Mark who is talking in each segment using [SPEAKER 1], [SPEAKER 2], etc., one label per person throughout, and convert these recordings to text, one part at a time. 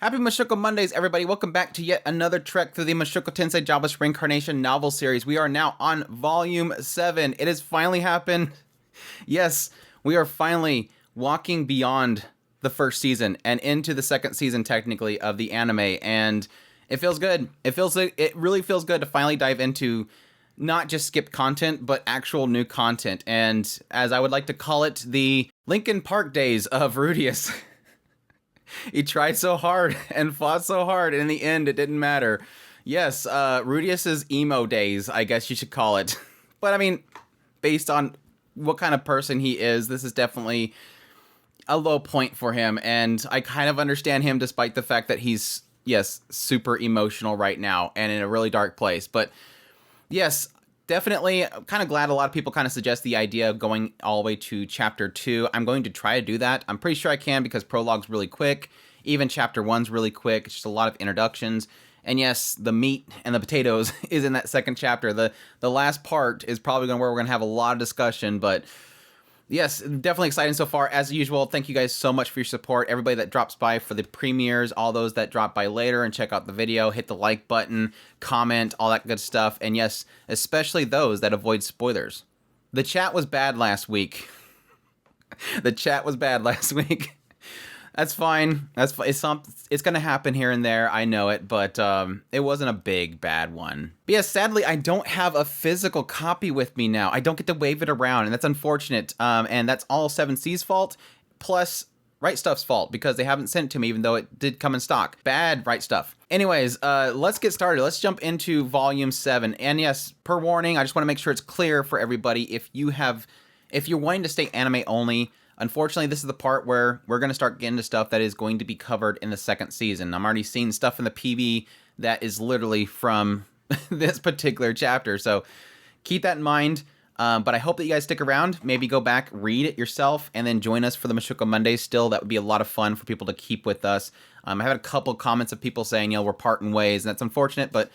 [SPEAKER 1] Happy Mushoku Mondays, everybody. Welcome back to yet another trek through the Mushoku Tensei Jobless Reincarnation novel series. We are now on Volume 7. It has finally happened. Yes, we are finally walking beyond the first season and into the second season, technically, of the anime. And it feels good. It really feels good to finally dive into not just skipped content, but actual new content. And as I would like to call it, the Linkin Park days of Rudeus. He tried so hard and fought so hard, and in the end, it didn't matter. Yes, Rudeus's emo days, I guess you should call it. But I mean, based on what kind of person he is, this is definitely a low point for him, and I kind of understand him despite the fact that he's, yes, super emotional right now and in a really dark place. But yes, definitely, I'm kind of glad a lot of people kind of suggest the idea of going all the way to Chapter 2. I'm going to try to do that. I'm pretty sure I can because Prologue's really quick. Even Chapter 1's really quick. It's just a lot of introductions. And yes, the meat and the potatoes is in that second chapter. The last part is probably where we're going to have a lot of discussion, but yes, definitely exciting so far. As usual, thank you guys so much for your support. Everybody that drops by for the premieres, all those that drop by later and check out the video, hit the like button, comment, all that good stuff. And yes, especially those that avoid spoilers. The chat was bad last week. The chat was bad last week. That's fine. That's fine. It's going to happen here and there. I know it, but it wasn't a big bad one. But yeah, sadly, I don't have a physical copy with me now. I don't get to wave it around, and that's unfortunate. And that's all 7C's fault, plus Right Stuff's fault, because they haven't sent it to me, even though it did come in stock. Bad Right Stuff. Anyways, let's get started. Let's jump into Volume 7. And yes, per warning, I just want to make sure it's clear for everybody. If you're wanting to stay anime only, unfortunately, this is the part where we're going to start getting to stuff that is going to be covered in the second season. I'm already seeing stuff in the PV that is literally from this particular chapter, so keep that in mind. But I hope that you guys stick around, maybe go back, read it yourself, and then join us for the Mushoku Mondays still. That would be a lot of fun for people to keep with us. I had a couple comments of people saying, we're parting ways, and that's unfortunate, but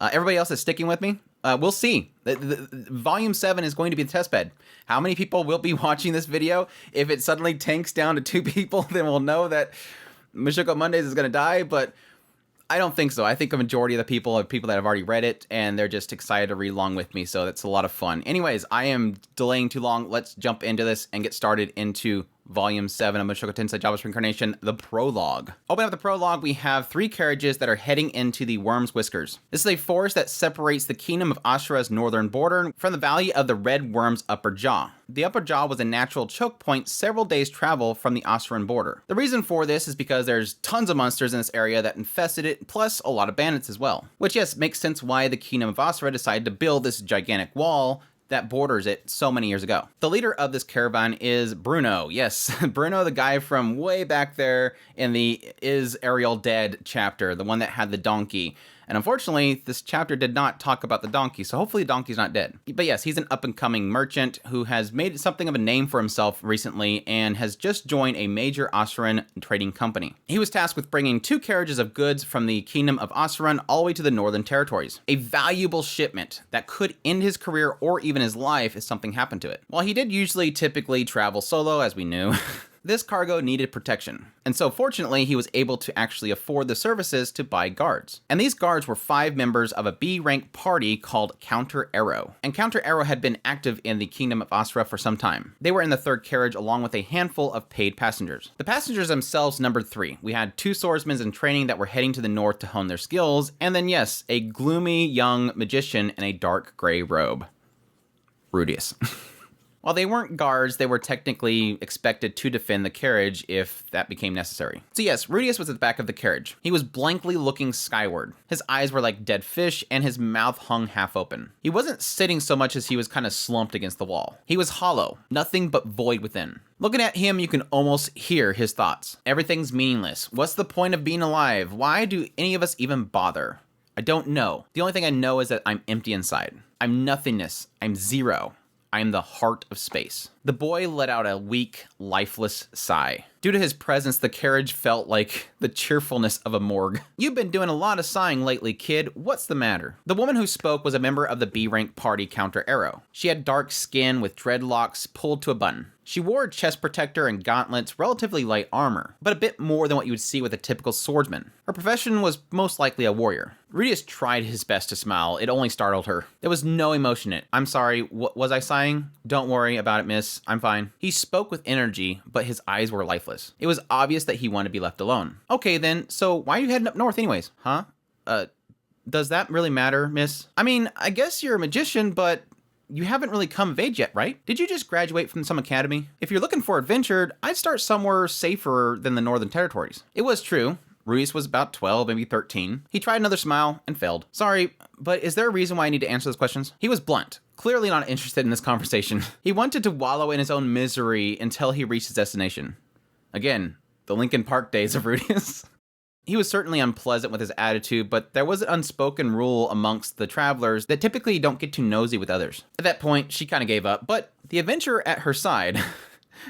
[SPEAKER 1] everybody else is sticking with me. We'll see. Volume 7 is going to be the testbed. How many people will be watching this video? If it suddenly tanks down to 2 people, then we'll know that Mushoku Mondays is going to die, but I don't think so. I think a majority of the people are people that have already read it, and they're just excited to read along with me, so that's a lot of fun. Anyways, I am delaying too long. Let's jump into this and get started into Volume 7 of Mushoku Tensei Jobless Reincarnation, the Prologue. Open up the Prologue, we have 3 carriages that are heading into the Worm's Whiskers. This is a forest that separates the Kingdom of Ashura's northern border from the Valley of the Red Worm's upper jaw. The upper jaw was a natural choke point several days' travel from the Asuran border. The reason for this is because there's tons of monsters in this area that infested it, plus a lot of bandits as well. Which, yes, makes sense why the Kingdom of Asura decided to build this gigantic wall that borders it so many years ago. The leader of this caravan is Bruno. Yes, Bruno, the guy from way back there in the Is Ariel Dead chapter, the one that had the donkey. And unfortunately, this chapter did not talk about the donkey, so hopefully the donkey's not dead. But yes, he's an up-and-coming merchant who has made something of a name for himself recently and has just joined a major Asuran trading company. He was tasked with bringing 2 carriages of goods from the Kingdom of Asuran all the way to the Northern Territories. A valuable shipment that could end his career or even his life if something happened to it. While he did typically travel solo, as we knew, this cargo needed protection, and so fortunately he was able to actually afford the services to buy guards. And these guards were 5 members of a B-rank party called Counter Arrow. And Counter Arrow had been active in the Kingdom of Asura for some time. They were in the 3rd carriage along with a handful of paid passengers. The passengers themselves numbered 3. We had 2 swordsmen in training that were heading to the north to hone their skills, and then yes, a gloomy young magician in a dark gray robe. Rudeus. While they weren't guards, they were technically expected to defend the carriage if that became necessary. So yes, Rudeus was at the back of the carriage. He was blankly looking skyward. His eyes were like dead fish, and his mouth hung half open. He wasn't sitting so much as he was kind of slumped against the wall. He was hollow, nothing but void within. Looking at him, you can almost hear his thoughts. Everything's meaningless. What's the point of being alive? Why do any of us even bother? I don't know. The only thing I know is that I'm empty inside. I'm nothingness. I'm zero. I am the heart of space. The boy let out a weak, lifeless sigh. Due to his presence, the carriage felt like the cheerfulness of a morgue. You've been doing a lot of sighing lately, kid. What's the matter? The woman who spoke was a member of the B-rank party Counter Arrow. She had dark skin with dreadlocks pulled to a button. She wore a chest protector and gauntlets, relatively light armor, but a bit more than what you would see with a typical swordsman. Her profession was most likely a warrior. Rudeus tried his best to smile. It only startled her. There was no emotion in it. I'm sorry, what was I sighing? Don't worry about it, miss. I'm fine. He spoke with energy, but his eyes were lifeless. It was obvious that he wanted to be left alone. Okay then, so why are you heading up north anyways? Huh? Does that really matter, miss? I mean, I guess you're a magician, but you haven't really come of age yet, right? Did you just graduate from some academy? If you're looking for adventure, I'd start somewhere safer than the Northern Territories. It was true. Rudeus was about 12, maybe 13. He tried another smile and failed. Sorry, but is there a reason why I need to answer those questions? He was blunt, clearly not interested in this conversation. He wanted to wallow in his own misery until he reached his destination. Again, the Lincoln Park days of Rudeus. He was certainly unpleasant with his attitude, but there was an unspoken rule amongst the travelers that typically you don't get too nosy with others. At that point, she kind of gave up, but the adventurer at her side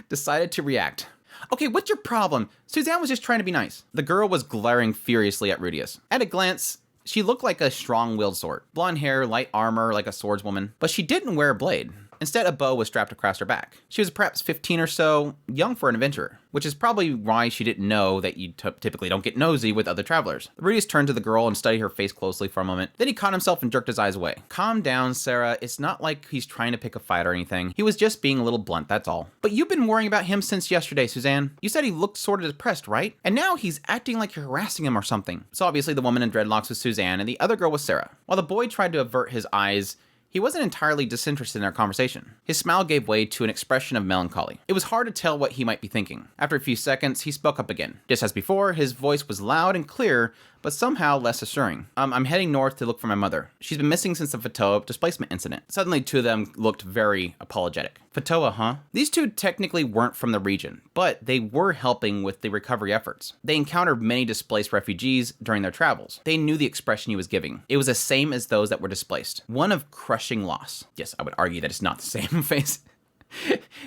[SPEAKER 1] decided to react. Okay, what's your problem? Suzanne was just trying to be nice. The girl was glaring furiously at Rudeus. At a glance, she looked like a strong-willed sort. Blonde hair, light armor, like a swordswoman, but she didn't wear a blade. Instead, a bow was strapped across her back. She was perhaps 15 or so, young for an adventurer, which is probably why she didn't know that you typically don't get nosy with other travelers. Rudeus turned to the girl and studied her face closely for a moment. Then he caught himself and jerked his eyes away. Calm down, Sara. It's not like he's trying to pick a fight or anything. He was just being a little blunt, that's all. But you've been worrying about him since yesterday, Suzanne. You said he looked sort of depressed, right? And now he's acting like you're harassing him or something. So obviously the woman in dreadlocks was Suzanne and the other girl was Sara. While the boy tried to avert his eyes, he wasn't entirely disinterested in our conversation. His smile gave way to an expression of melancholy. It was hard to tell what he might be thinking. After a few seconds, he spoke up again. Just as before, his voice was loud and clear, but somehow less assuring. I'm heading north to look for my mother. She's been missing since the Fatoa displacement incident. Suddenly, two of them looked very apologetic. Fatoa, huh? These two technically weren't from the region, but they were helping with the recovery efforts. They encountered many displaced refugees during their travels. They knew the expression he was giving. It was the same as those that were displaced. One of crushing loss. Yes, I would argue that it's not the same face.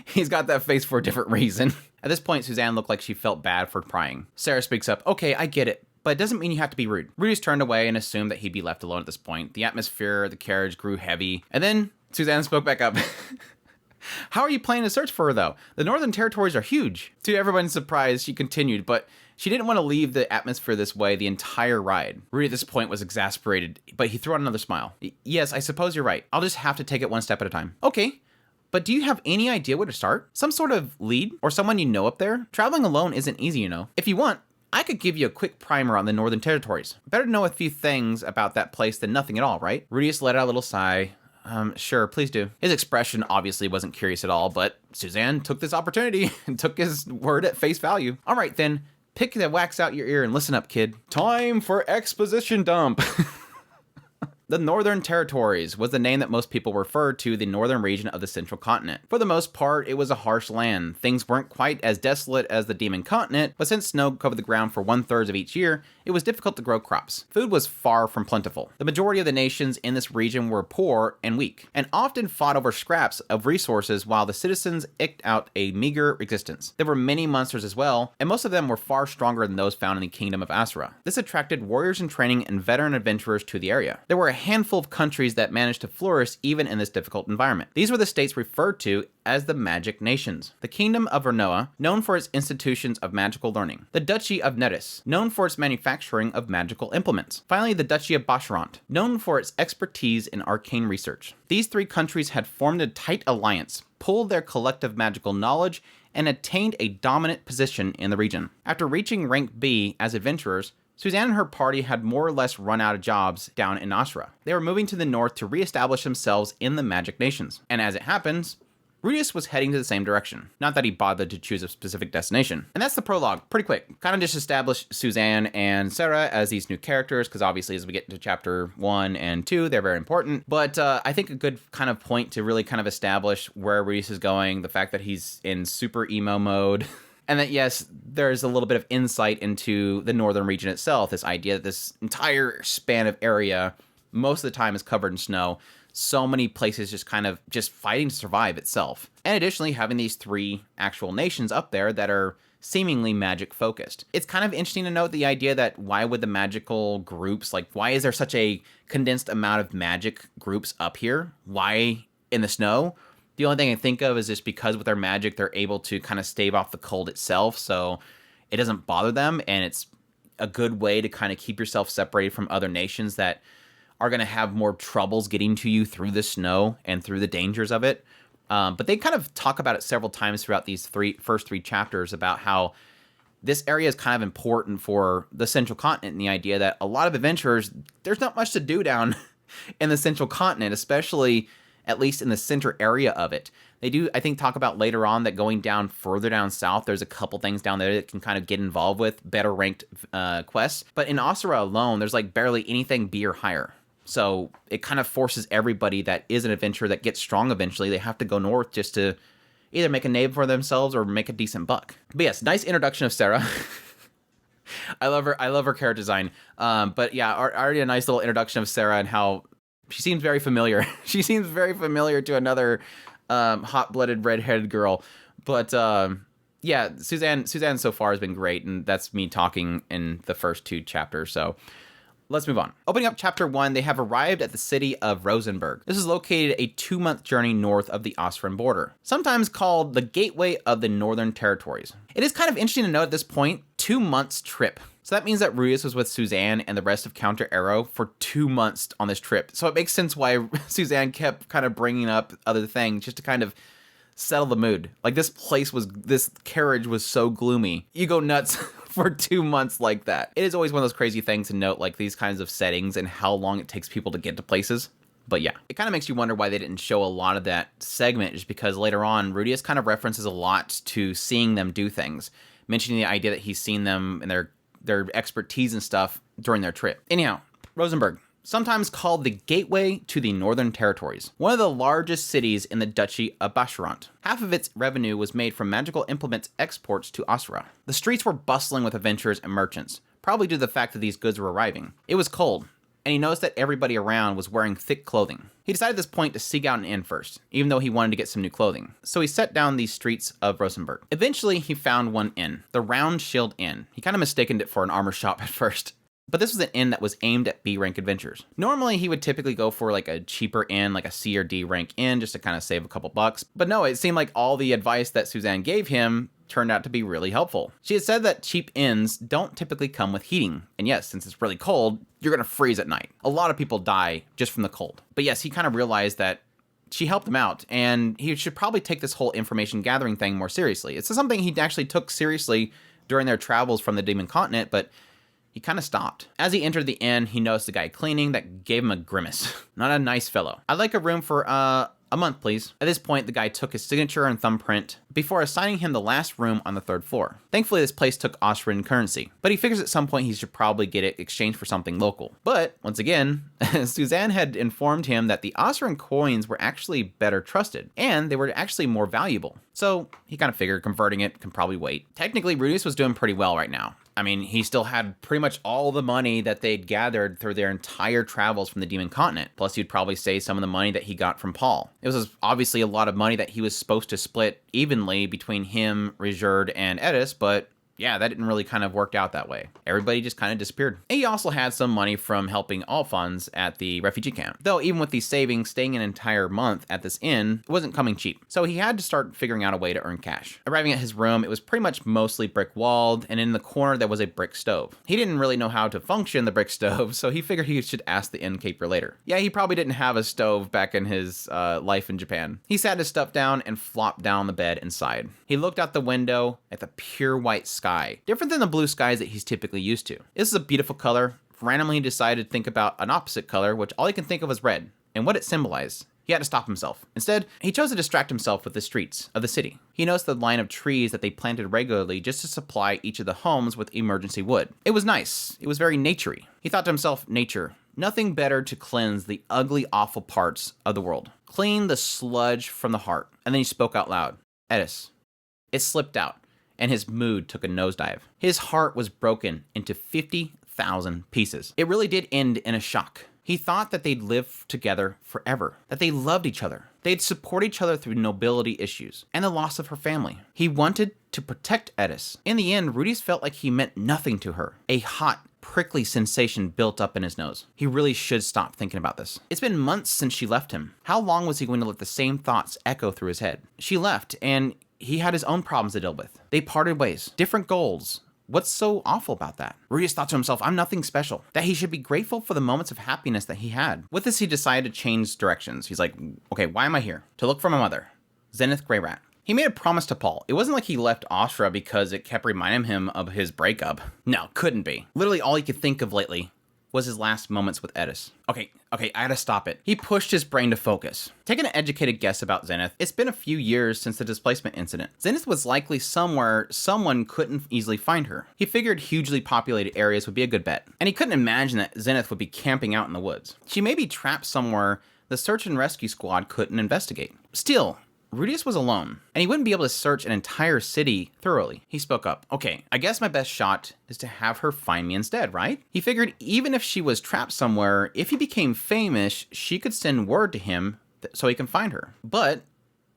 [SPEAKER 1] He's got that face for a different reason. At this point, Suzanne looked like she felt bad for prying. Sara speaks up. Okay, I get it. But it doesn't mean you have to be rude. Rudeus turned away and assumed that he'd be left alone at this point. The atmosphere of the carriage grew heavy. And then Suzanne spoke back up. How are you planning to search for her, though? The Northern Territories are huge. To everyone's surprise, she continued, but she didn't want to leave the atmosphere this way the entire ride. Rudy at this point was exasperated, but he threw out another smile. Yes, I suppose you're right. I'll just have to take it one step at a time. Okay. But do you have any idea where to start? Some sort of lead? Or someone you know up there? Traveling alone isn't easy, you know. If you want, I could give you a quick primer on the Northern Territories. Better to know a few things about that place than nothing at all, right? Rudeus let out a little sigh. Sure, please do. His expression obviously wasn't curious at all, but Suzanne took this opportunity and took his word at face value. All right, then, pick the wax out your ear and listen up, kid. Time for exposition dump. The Northern Territories was the name that most people referred to the northern region of the central continent. For the most part, it was a harsh land. Things weren't quite as desolate as the Demon Continent, but since snow covered the ground for 1/3 of each year, it was difficult to grow crops. Food was far from plentiful. The majority of the nations in this region were poor and weak, and often fought over scraps of resources while the citizens eked out a meager existence. There were many monsters as well, and most of them were far stronger than those found in the kingdom of Asura. This attracted warriors in training and veteran adventurers to the area. There were a handful of countries that managed to flourish even in this difficult environment. These were the states referred to as the Magic Nations. The Kingdom of Renoa, known for its institutions of magical learning. The Duchy of Neris, known for its manufacturing of magical implements. Finally, the Duchy of Basharant, known for its expertise in arcane research. These three countries had formed a tight alliance, pooled their collective magical knowledge, and attained a dominant position in the region. After reaching rank B as adventurers, Suzanne and her party had more or less run out of jobs down in Asura. They were moving to the north to re-establish themselves in the Magic Nations. And as it happens, Rudeus was heading to the same direction. Not that he bothered to choose a specific destination. And that's the prologue. Pretty quick. Kind of just establish Suzanne and Sara as these new characters, because obviously as we get into chapter 1 and 2, they're very important. But I think a good kind of point to really kind of establish where Rudeus is going, the fact that he's in super emo mode. And that, yes, there's a little bit of insight into the northern region itself, this idea that this entire span of area, most of the time is covered in snow. So many places just fighting to survive itself. And additionally, having these three actual nations up there that are seemingly magic focused. It's kind of interesting to note the idea that why would the magical groups, like why is there such a condensed amount of magic groups up here? Why in the snow? The only thing I think of is just because with their magic, they're able to kind of stave off the cold itself, so it doesn't bother them, and it's a good way to kind of keep yourself separated from other nations that are going to have more troubles getting to you through the snow and through the dangers of it. But they kind of talk about it several times throughout these first three chapters about how this area is kind of important for the central continent, and the idea that a lot of adventurers, there's not much to do down in the central continent, especially at least in the center area of it. They do, I think, talk about later on that going down further down south, there's a couple things down there that can kind of get involved with better ranked quests. But in Asura alone, there's like barely anything B or higher. So it kind of forces everybody that is an adventurer that gets strong eventually, they have to go north just to either make a name for themselves or make a decent buck. But yes, nice introduction of Sara. I love her character design. But yeah, already a nice little introduction of Sara and how she seems very familiar. She seems very familiar to another hot-blooded redheaded girl. But yeah, Suzanne so far has been great, and that's me talking in the first two chapters. So let's move on. Opening up chapter 1, they have arrived at the city of Rosenberg. This is located a 2-month journey north of the Austrian border, sometimes called the gateway of the Northern Territories. It is kind of interesting to note at this point, 2 months trip. So that means that Rudeus was with Suzanne and the rest of Counter Arrow for 2 months on this trip. So it makes sense why Suzanne kept kind of bringing up other things just to kind of settle the mood. Like this carriage was so gloomy. You go nuts for 2 months like that. It is always one of those crazy things to note, like these kinds of settings and how long it takes people to get to places. But yeah, it kind of makes you wonder why they didn't show a lot of that segment, just because later on, Rudeus kind of references a lot to seeing them do things, mentioning the idea that he's seen them and their expertise and stuff during their trip. Anyhow, Rosenberg, sometimes called the gateway to the Northern Territories, one of the largest cities in the Duchy of Basharant. Half of its revenue was made from magical implements exports to Asura. The streets were bustling with adventurers and merchants, probably due to the fact that these goods were arriving. It was cold, and he noticed that everybody around was wearing thick clothing. He decided at this point to seek out an inn first, even though he wanted to get some new clothing. So he set down these streets of Rosenberg. Eventually, he found one inn, the Round Shield Inn. He kind of mistaken it for an armor shop at first. But this was an inn that was aimed at B rank adventurers. Normally, he would typically go for like a cheaper inn, like a C or D rank inn, just to kind of save a couple bucks. But no, it seemed like all the advice that Suzanne gave him turned out to be really helpful. She had said that cheap inns don't typically come with heating. And yes, since it's really cold, you're gonna freeze at night. A lot of people die just from the cold. But yes, he kind of realized that she helped him out, and he should probably take this whole information gathering thing more seriously. It's something he actually took seriously during their travels from the Demon Continent, but he kind of stopped. As he entered the inn, he noticed the guy cleaning that gave him a grimace. Not a nice fellow. I'd like a room for, a month, please. At this point, the guy took his signature and thumbprint before assigning him the last room on the 3rd floor. Thankfully, this place took Austrian currency, but he figures at some point he should probably get it exchanged for something local. But, once again, Suzanne had informed him that the Austrian coins were actually better trusted, and they were actually more valuable. So, he kind of figured converting it can probably wait. Technically, Rudeus was doing pretty well right now. I mean, he still had pretty much all the money that they'd gathered through their entire travels from the Demon Continent. Plus, you'd probably say some of the money that he got from Paul. It was obviously a lot of money that he was supposed to split evenly between him, Rijerd, and Edis, but yeah, that didn't really kind of work out that way. Everybody just kind of disappeared. And he also had some money from helping Alphonse at the refugee camp. Though even with these savings, staying an entire month at this inn wasn't coming cheap. So he had to start figuring out a way to earn cash. Arriving at his room, it was pretty much mostly brick walled, and in the corner there was a brick stove. He didn't really know how to function the brick stove, so he figured he should ask the innkeeper later. Yeah, he probably didn't have a stove back in his life in Japan. He sat his stuff down and flopped down on the bed and sighed. He looked out the window at the pure white sky. Different than the blue skies that he's typically used to. This is a beautiful color. Randomly he decided to think about an opposite color, which all he can think of was red, and what it symbolized. He had to stop himself. Instead, he chose to distract himself with the streets of the city. He noticed the line of trees that they planted regularly just to supply each of the homes with emergency wood. It was nice. It was very naturey. He thought to himself, nature, nothing better to cleanse the ugly, awful parts of the world. Clean the sludge from the heart. And then he spoke out loud. Edis. It slipped out, and his mood took a nosedive. His heart was broken into 50,000 pieces. It really did end in a shock. He thought that they'd live together forever, that they loved each other. They'd support each other through nobility issues and the loss of her family. He wanted to protect Edis. In the end, Rudeus felt like he meant nothing to her. A hot, prickly sensation built up in his nose. He really should stop thinking about this. It's been months since she left him. How long was he going to let the same thoughts echo through his head? She left, and he had his own problems to deal with. They parted ways, different goals. What's so awful about that? Rudeus thought to himself, I'm nothing special. That he should be grateful for the moments of happiness that he had. With this, he decided to change directions. He's like, okay, why am I here? To look for my mother, Zenith Grey Rat. He made a promise to Paul. It wasn't like he left Astra because it kept reminding him of his breakup. No, couldn't be. Literally all he could think of lately was his last moments with Edis. Okay, I gotta stop it. He pushed his brain to focus. Taking an educated guess about Zenith, it's been a few years since the displacement incident. Zenith was likely somewhere someone couldn't easily find her. He figured hugely populated areas would be a good bet, and he couldn't imagine that Zenith would be camping out in the woods. She may be trapped somewhere the search and rescue squad couldn't investigate. Still, Rudeus was alone, and he wouldn't be able to search an entire city thoroughly. He spoke up. Okay, I guess my best shot is to have her find me instead, right? He figured even if she was trapped somewhere, if he became famous, she could send word to him so he can find her. But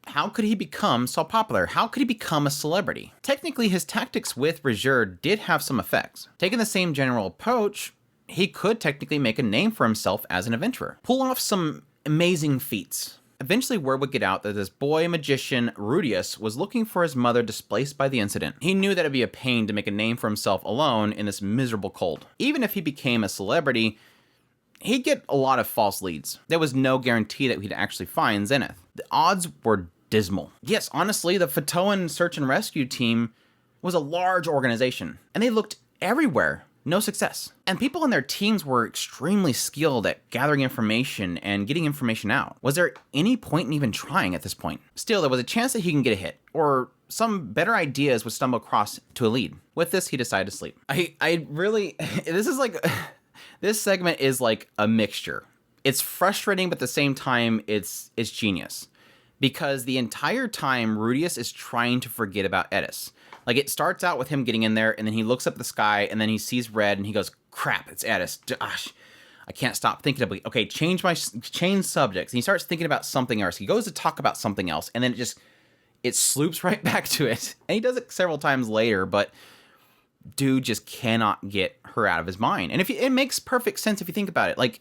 [SPEAKER 1] how could he become so popular? How could he become a celebrity? Technically, his tactics with Rajur did have some effects. Taking the same general approach, he could technically make a name for himself as an adventurer. Pull off some amazing feats. Eventually, word would get out that this boy magician, Rudeus, was looking for his mother displaced by the incident. He knew that it'd be a pain to make a name for himself alone in this miserable cold. Even if he became a celebrity, he'd get a lot of false leads. There was no guarantee that he'd actually find Zenith. The odds were dismal. Yes, honestly, the Fatoan search and rescue team was a large organization, and they looked everywhere. No success. And people on their teams were extremely skilled at gathering information and getting information out. Was there any point in even trying at this point? Still, there was a chance that he can get a hit, or some better ideas would stumble across to a lead. With this, he decided to sleep. I really, this segment is like a mixture. It's frustrating, but at the same time, it's genius. Because the entire time, Rudeus is trying to forget about Edis. Like, it starts out with him getting in there, and then he looks up at the sky, and then he sees red, and he goes, crap, it's Edis. Gosh, I can't stop thinking of it. Okay, change subjects. And he starts thinking about something else. He goes to talk about something else, and then it sloops right back to it. And he does it several times later, but dude just cannot get her out of his mind. And it makes perfect sense if you think about it. Like,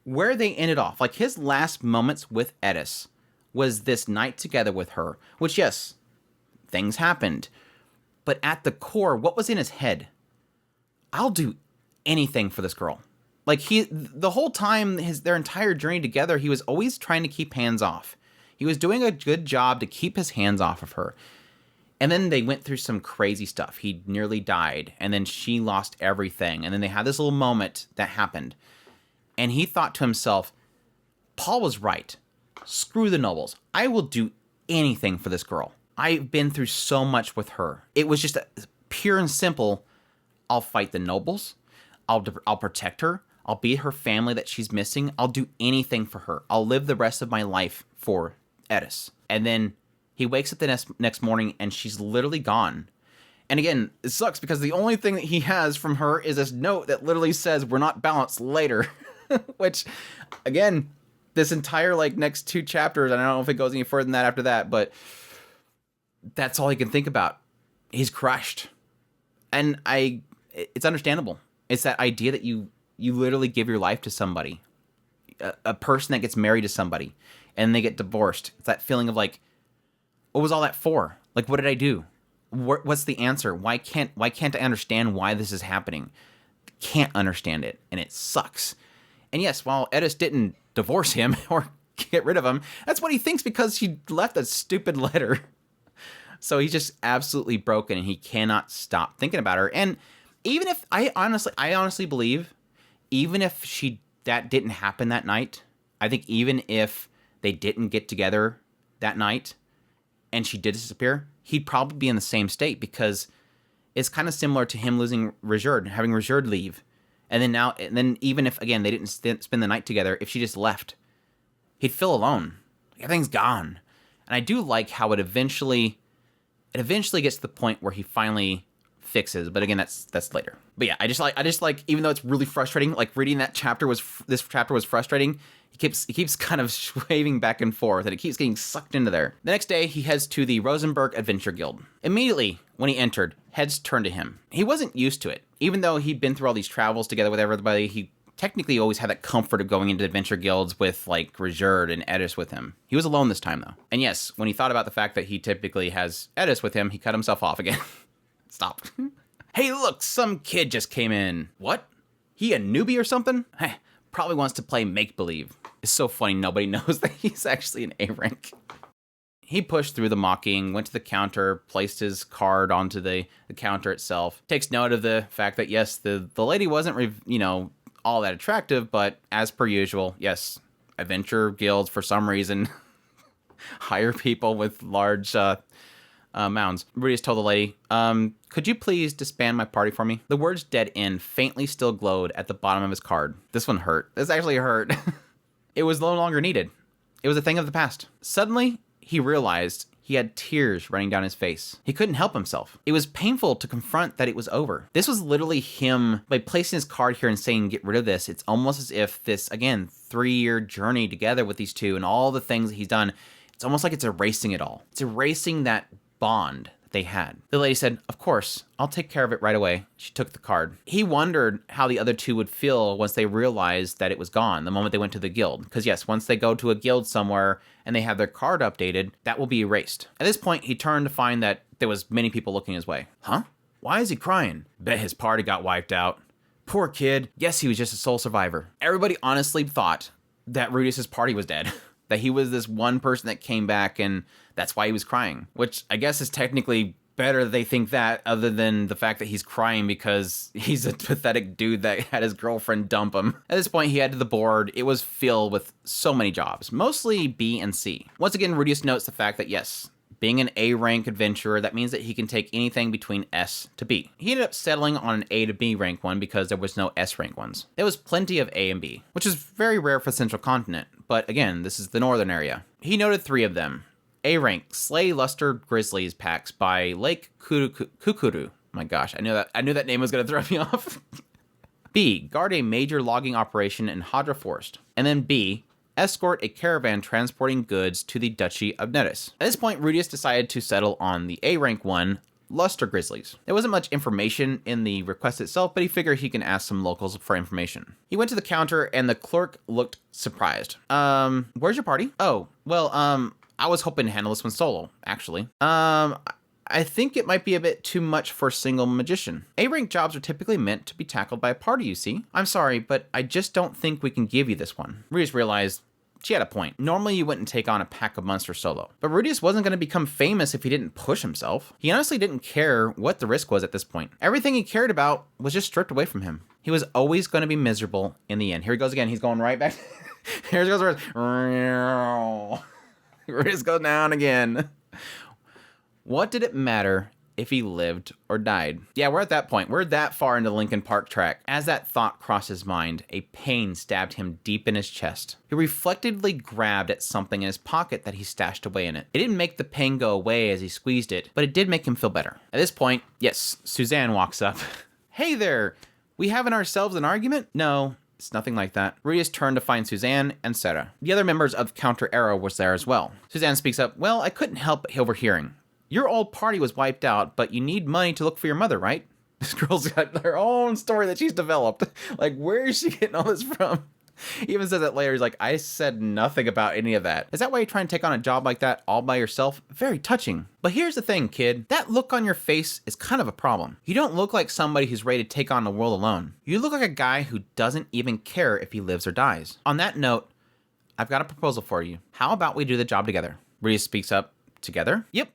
[SPEAKER 1] where they ended off, like his last moments with Edis was this night together with her, which, yes, things happened. But at the core, what was in his head? I'll do anything for this girl. Like, the whole time, their entire journey together, he was always trying to keep hands off. He was doing a good job to keep his hands off of her. And then they went through some crazy stuff. He nearly died, and then she lost everything. And then they had this little moment that happened. And he thought to himself, Paul was right. Screw the nobles. I will do anything for this girl. I've been through so much with her. It was just pure and simple. I'll fight the nobles. I'll protect her. I'll be her family that she's missing. I'll do anything for her. I'll live the rest of my life for Edis. And then he wakes up the next morning and she's literally gone. And again, it sucks because the only thing that he has from her is this note that literally says, we're not balanced later. Which, again, this entire next 2 chapters, and I don't know if it goes any further than that after that, but that's all he can think about. He's crushed. And it's understandable. It's that idea that you literally give your life to somebody, a person that gets married to somebody, and they get divorced. It's that feeling of what was all that for? Like, what did I do? What's the answer? Why can't I understand why this is happening? Can't understand it, and it sucks. And yes, while Edis didn't divorce him or get rid of him, that's what he thinks because she left a stupid letter. So he's just absolutely broken, and he cannot stop thinking about her. And even if I honestly believe, even if that didn't happen that night, I think even if they didn't get together that night and she did disappear, he'd probably be in the same state because it's kind of similar to him losing Rajur, having Rajur leave. And then even if, again, they didn't spend the night together, if she just left, he'd feel alone. Everything's gone. And I do like how it eventually gets to the point where he finally fixes, but again, that's later. But yeah, I just like even though it's really frustrating, like reading that chapter this chapter was frustrating. He keeps kind of waving back and forth, and it keeps getting sucked into there. The next day, he heads to the Rosenberg Adventure Guild. Immediately, when he entered, heads turned to him. He wasn't used to it. Even though he'd been through all these travels together with everybody, he technically always had that comfort of going into adventure guilds with, like, Rejerd and Edis with him. He was alone this time, though. And yes, when he thought about the fact that he typically has Edis with him, he cut himself off again. Stop. Hey, look, some kid just came in. What? He a newbie or something? Hey, probably wants to play make-believe. It's so funny nobody knows that he's actually an A rank. He pushed through the mocking, went to the counter, placed his card onto the counter itself, takes note of the fact that, yes, the lady wasn't, all that attractive, but as per usual, yes, adventure guilds, for some reason, hire people with large mounds. Rudeus told the lady, could you please disband my party for me? The words dead end faintly still glowed at the bottom of his card. This one hurt. This actually hurt. It was no longer needed. It was a thing of the past. Suddenly, he realized he had tears running down his face. He couldn't help himself. It was painful to confront that it was over. This was literally him, by placing his card here and saying, get rid of this. It's almost as if this, again, 3-year journey together with these two and all the things that he's done, it's almost like it's erasing it all. It's erasing that bond they had. The lady said, of course, I'll take care of it right away. She took the card. He wondered how the other two would feel once they realized that it was gone, the moment they went to the guild. Because yes, once they go to a guild somewhere and they have their card updated, that will be erased. At this point, he turned to find that there was many people looking his way. Huh? Why is he crying? Bet his party got wiped out. Poor kid. Guess he was just a sole survivor. Everybody honestly thought that Rudeus' party was dead. That he was this one person that came back and that's why he was crying. Which I guess is technically better that they think that, other than the fact that he's crying because he's a pathetic dude that had his girlfriend dump him. At this point, he headed to the board. It was filled with so many jobs, mostly B and C. Once again, Rudeus notes the fact that yes, being an A rank adventurer, that means that he can take anything between S to B. He ended up settling on an A to B rank one because there was no S rank ones. There was plenty of A and B, which is very rare for the Central Continent, but again, this is the northern area. He noted 3 of them. A rank, Slay Luster Grizzlies packs by Lake Kukuru. My gosh, I knew that name was going to throw me off. B, guard a major logging operation in Hadra Forest. And then B, escort a caravan transporting goods to the Duchy of Netis. At this point, Rudeus decided to settle on the A rank one, Luster Grizzlies. There wasn't much information in the request itself, but he figured he can ask some locals for information. He went to the counter and the clerk looked surprised. Where's your party? Oh, well, I was hoping to handle this one solo, actually. I think it might be a bit too much for a single magician. A-rank jobs are typically meant to be tackled by a party, you see. I'm sorry, but I just don't think we can give you this one. Rudeus realized she had a point. Normally you wouldn't take on a pack of monsters solo. But Rudeus wasn't going to become famous if he didn't push himself. He honestly didn't care what the risk was at this point. Everything he cared about was just stripped away from him. He was always going to be miserable in the end. Here he goes again. He's going right back. Here he goes. Rudeus goes down again. What did it matter if he lived or died? Yeah, we're at that point. We're that far into the Linkin Park track. As that thought crossed his mind, a pain stabbed him deep in his chest. He reflectively grabbed at something in his pocket that he stashed away in it. It didn't make the pain go away as he squeezed it, but it did make him feel better. At this point, yes, Suzanne walks up. Hey there, we having ourselves an argument? No. It's nothing like that. Rudeus turned to find Suzanne and Sara. The other members of Counter Arrow was there as well. Suzanne speaks up, well, I couldn't help but overhearing. Your old party was wiped out, but you need money to look for your mother, right? This girl's got her own story that she's developed. Like, where is she getting all this from? He even says that later. He's like, I said nothing about any of that. Is that why you try and take on a job like that all by yourself? Very touching. But here's the thing, kid. That look on your face is kind of a problem. You don't look like somebody who's ready to take on the world alone. You look like a guy who doesn't even care if he lives or dies. On that note, I've got a proposal for you. How about we do the job together? Rudeus speaks up. Together? Yep.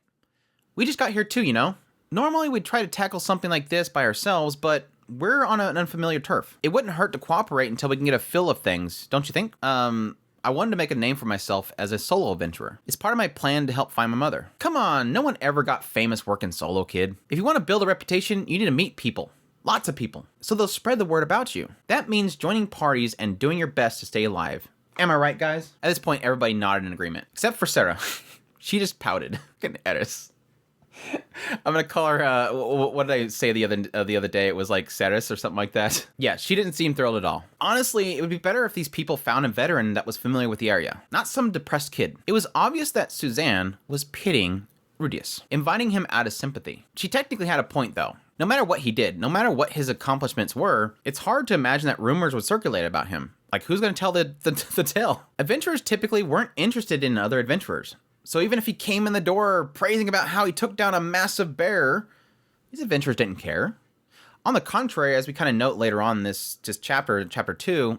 [SPEAKER 1] We just got here too, you know. Normally we'd try to tackle something like this by ourselves, but we're on an unfamiliar turf. It wouldn't hurt to cooperate until we can get a feel of things, don't you think? I wanted to make a name for myself as a solo adventurer. It's part of my plan to help find my mother. Come on, no one ever got famous working solo, kid. If you want to build a reputation, you need to meet people. Lots of people. So they'll spread the word about you. That means joining parties and doing your best to stay alive. Am I right, guys? At this point, everybody nodded in agreement. Except for Sara. She just pouted. Fucking Edis. I'm gonna call her. What did I say the other day? It was like Saris or something like that. Yeah, she didn't seem thrilled at all. Honestly, it would be better if these people found a veteran that was familiar with the area, not some depressed kid. It was obvious that Suzanne was pitying Rudeus, inviting him out of sympathy. She technically had a point, though. No matter what he did, no matter what his accomplishments were, it's hard to imagine that rumors would circulate about him. Like, who's going to tell the tale? Adventurers typically weren't interested in other adventurers. So even if he came in the door praising about how he took down a massive bear, these adventurers didn't care. On the contrary, as we kind of note later on in this chapter 2,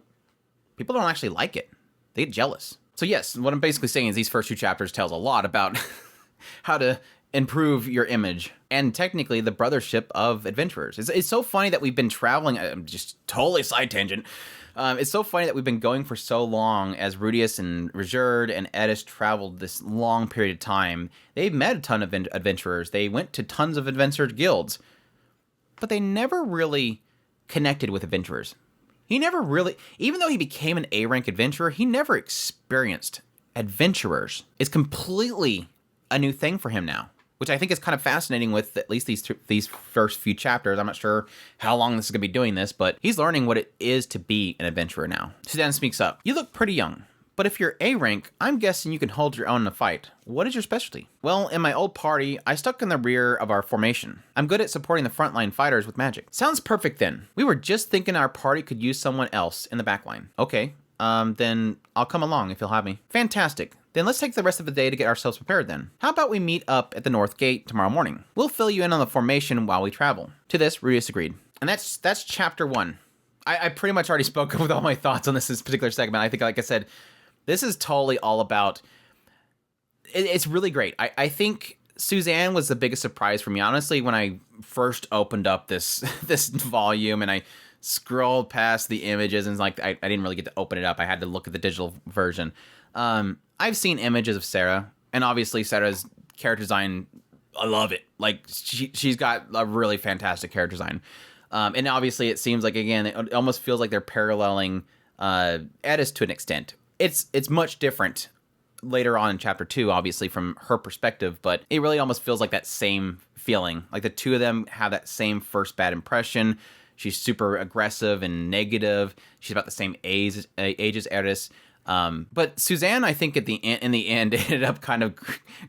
[SPEAKER 1] people don't actually like it. They get jealous. So yes, what I'm basically saying is these first 2 chapters tells a lot about how to improve your image and technically the brothership of adventurers. It's so funny that we've been traveling, just totally side tangent. It's so funny that we've been going for so long as Rudeus and Regerd and Edis traveled this long period of time. They've met a ton of adventurers. They went to tons of adventure guilds, but they never really connected with adventurers. He never really, even though he became an A-rank adventurer, he never experienced adventurers. It's completely a new thing for him now, which I think is kind of fascinating with at least these first few chapters. I'm not sure how long this is going to be doing this, but he's learning what it is to be an adventurer now. Suzanne speaks up. You look pretty young, but if you're A rank, I'm guessing you can hold your own in a fight. What is your specialty? Well, in my old party, I stuck in the rear of our formation. I'm good at supporting the frontline fighters with magic. Sounds perfect then. We were just thinking our party could use someone else in the backline. Okay, then I'll come along if you'll have me. Fantastic. Then let's take the rest of the day to get ourselves prepared then. How about we meet up at the North Gate tomorrow morning? We'll fill you in on the formation while we travel. To this, Rudeus agreed. And that's chapter 1. I pretty much already spoke with all my thoughts on this particular segment. I think, like I said, this is totally all about... It's really great. I think Suzanne was the biggest surprise for me. Honestly, when I first opened up this volume and I scrolled past the images and like I didn't really get to open it up. I had to look at the digital version. I've seen images of Sara, and obviously Sara's character design, I love it. Like, she's got a really fantastic character design. And obviously it seems like, again, it almost feels like they're paralleling Edis to an extent. It's much different later on in chapter 2, obviously, from her perspective, but it really almost feels like that same feeling. Like the two of them have that same first bad impression. She's super aggressive and negative. She's about the same age as Edis. But Suzanne, I think in the end ended up kind of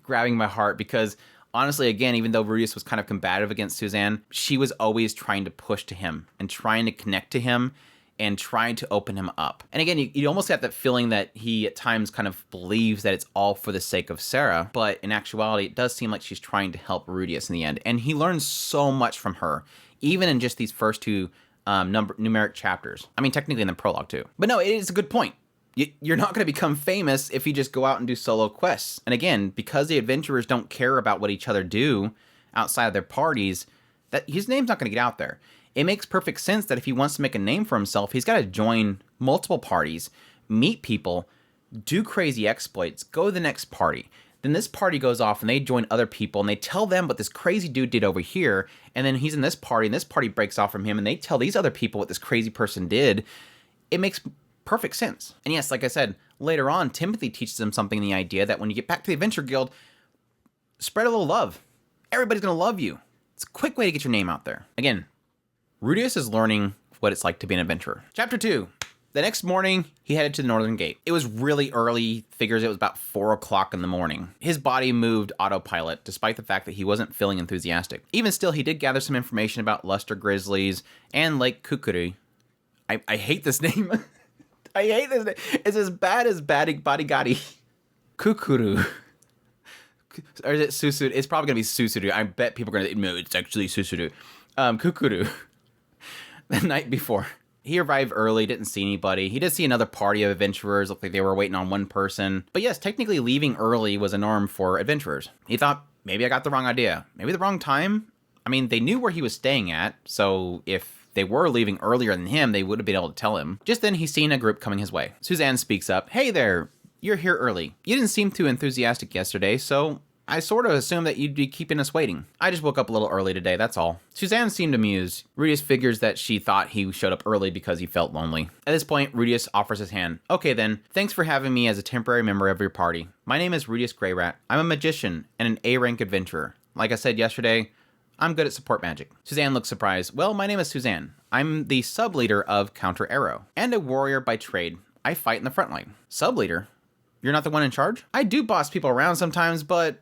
[SPEAKER 1] grabbing my heart because honestly, again, even though Rudeus was kind of combative against Suzanne, she was always trying to push to him and trying to connect to him and trying to open him up. And again, you almost have that feeling that he at times kind of believes that it's all for the sake of Sara, but in actuality, it does seem like she's trying to help Rudeus in the end. And he learns so much from her, even in just these first 2 numeric chapters. I mean, technically in the prologue too. But no, it is a good point. You're not going to become famous if you just go out and do solo quests. And again, because the adventurers don't care about what each other do outside of their parties, that his name's not going to get out there. It makes perfect sense that if he wants to make a name for himself, he's got to join multiple parties, meet people, do crazy exploits, go to the next party. Then this party goes off and they join other people and they tell them what this crazy dude did over here. And then he's in this party and this party breaks off from him and they tell these other people what this crazy person did. It makes perfect sense. And yes, like I said, later on, Timothy teaches him something, the idea that when you get back to the Adventure Guild, spread a little love. Everybody's going to love you. It's a quick way to get your name out there. Again, Rudeus is learning what it's like to be an adventurer. Chapter 2. The next morning, he headed to the Northern Gate. It was really early, figures it was about 4 o'clock in the morning. His body moved autopilot, despite the fact that he wasn't feeling enthusiastic. Even still, he did gather some information about Luster Grizzlies and Lake Kukuri. I hate this name. I hate this name. It's as bad as Bodigati. Kukuru. Or is it Susuru? It's probably going to be Susuru. I bet people are going to admit it's actually Susuru. Kukuru. The night before. He arrived early, didn't see anybody. He did see another party of adventurers. Looked like they were waiting on one person. But yes, technically leaving early was a norm for adventurers. He thought, maybe I got the wrong idea. Maybe the wrong time? I mean, they knew where he was staying at, so if they were leaving earlier than him, they would have been able to tell him. Just then, he's seen a group coming his way. Suzanne speaks up. Hey there, you're here early. You didn't seem too enthusiastic yesterday, so I sort of assumed that you'd be keeping us waiting. I just woke up a little early today, that's all. Suzanne seemed amused. Rudeus figures that she thought he showed up early because he felt lonely. At this point, Rudeus offers his hand. Okay then, thanks for having me as a temporary member of your party. My name is Rudeus Greyrat. I'm a magician and an A-rank adventurer. Like I said yesterday, I'm good at support magic. Suzanne looks surprised. Well, my name is Suzanne. I'm the sub-leader of Counter Arrow, and a warrior by trade. I fight in the front line. Sub-leader? You're not the one in charge? I do boss people around sometimes, but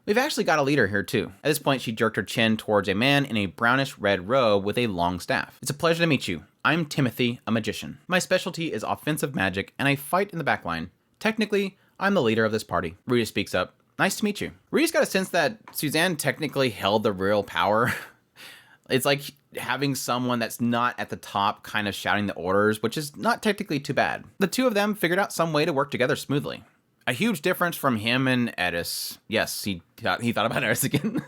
[SPEAKER 1] we've actually got a leader here too. At this point, she jerked her chin towards a man in a brownish red robe with a long staff. It's a pleasure to meet you. I'm Timothy, a magician. My specialty is offensive magic, and I fight in the back line. Technically, I'm the leader of this party. Rudy speaks up. Nice to meet you. Rudy's got a sense that Suzanne technically held the real power. It's like having someone that's not at the top kind of shouting the orders, which is not technically too bad. The two of them figured out some way to work together smoothly. A huge difference from him and Edis. Yes, he thought about Edis again.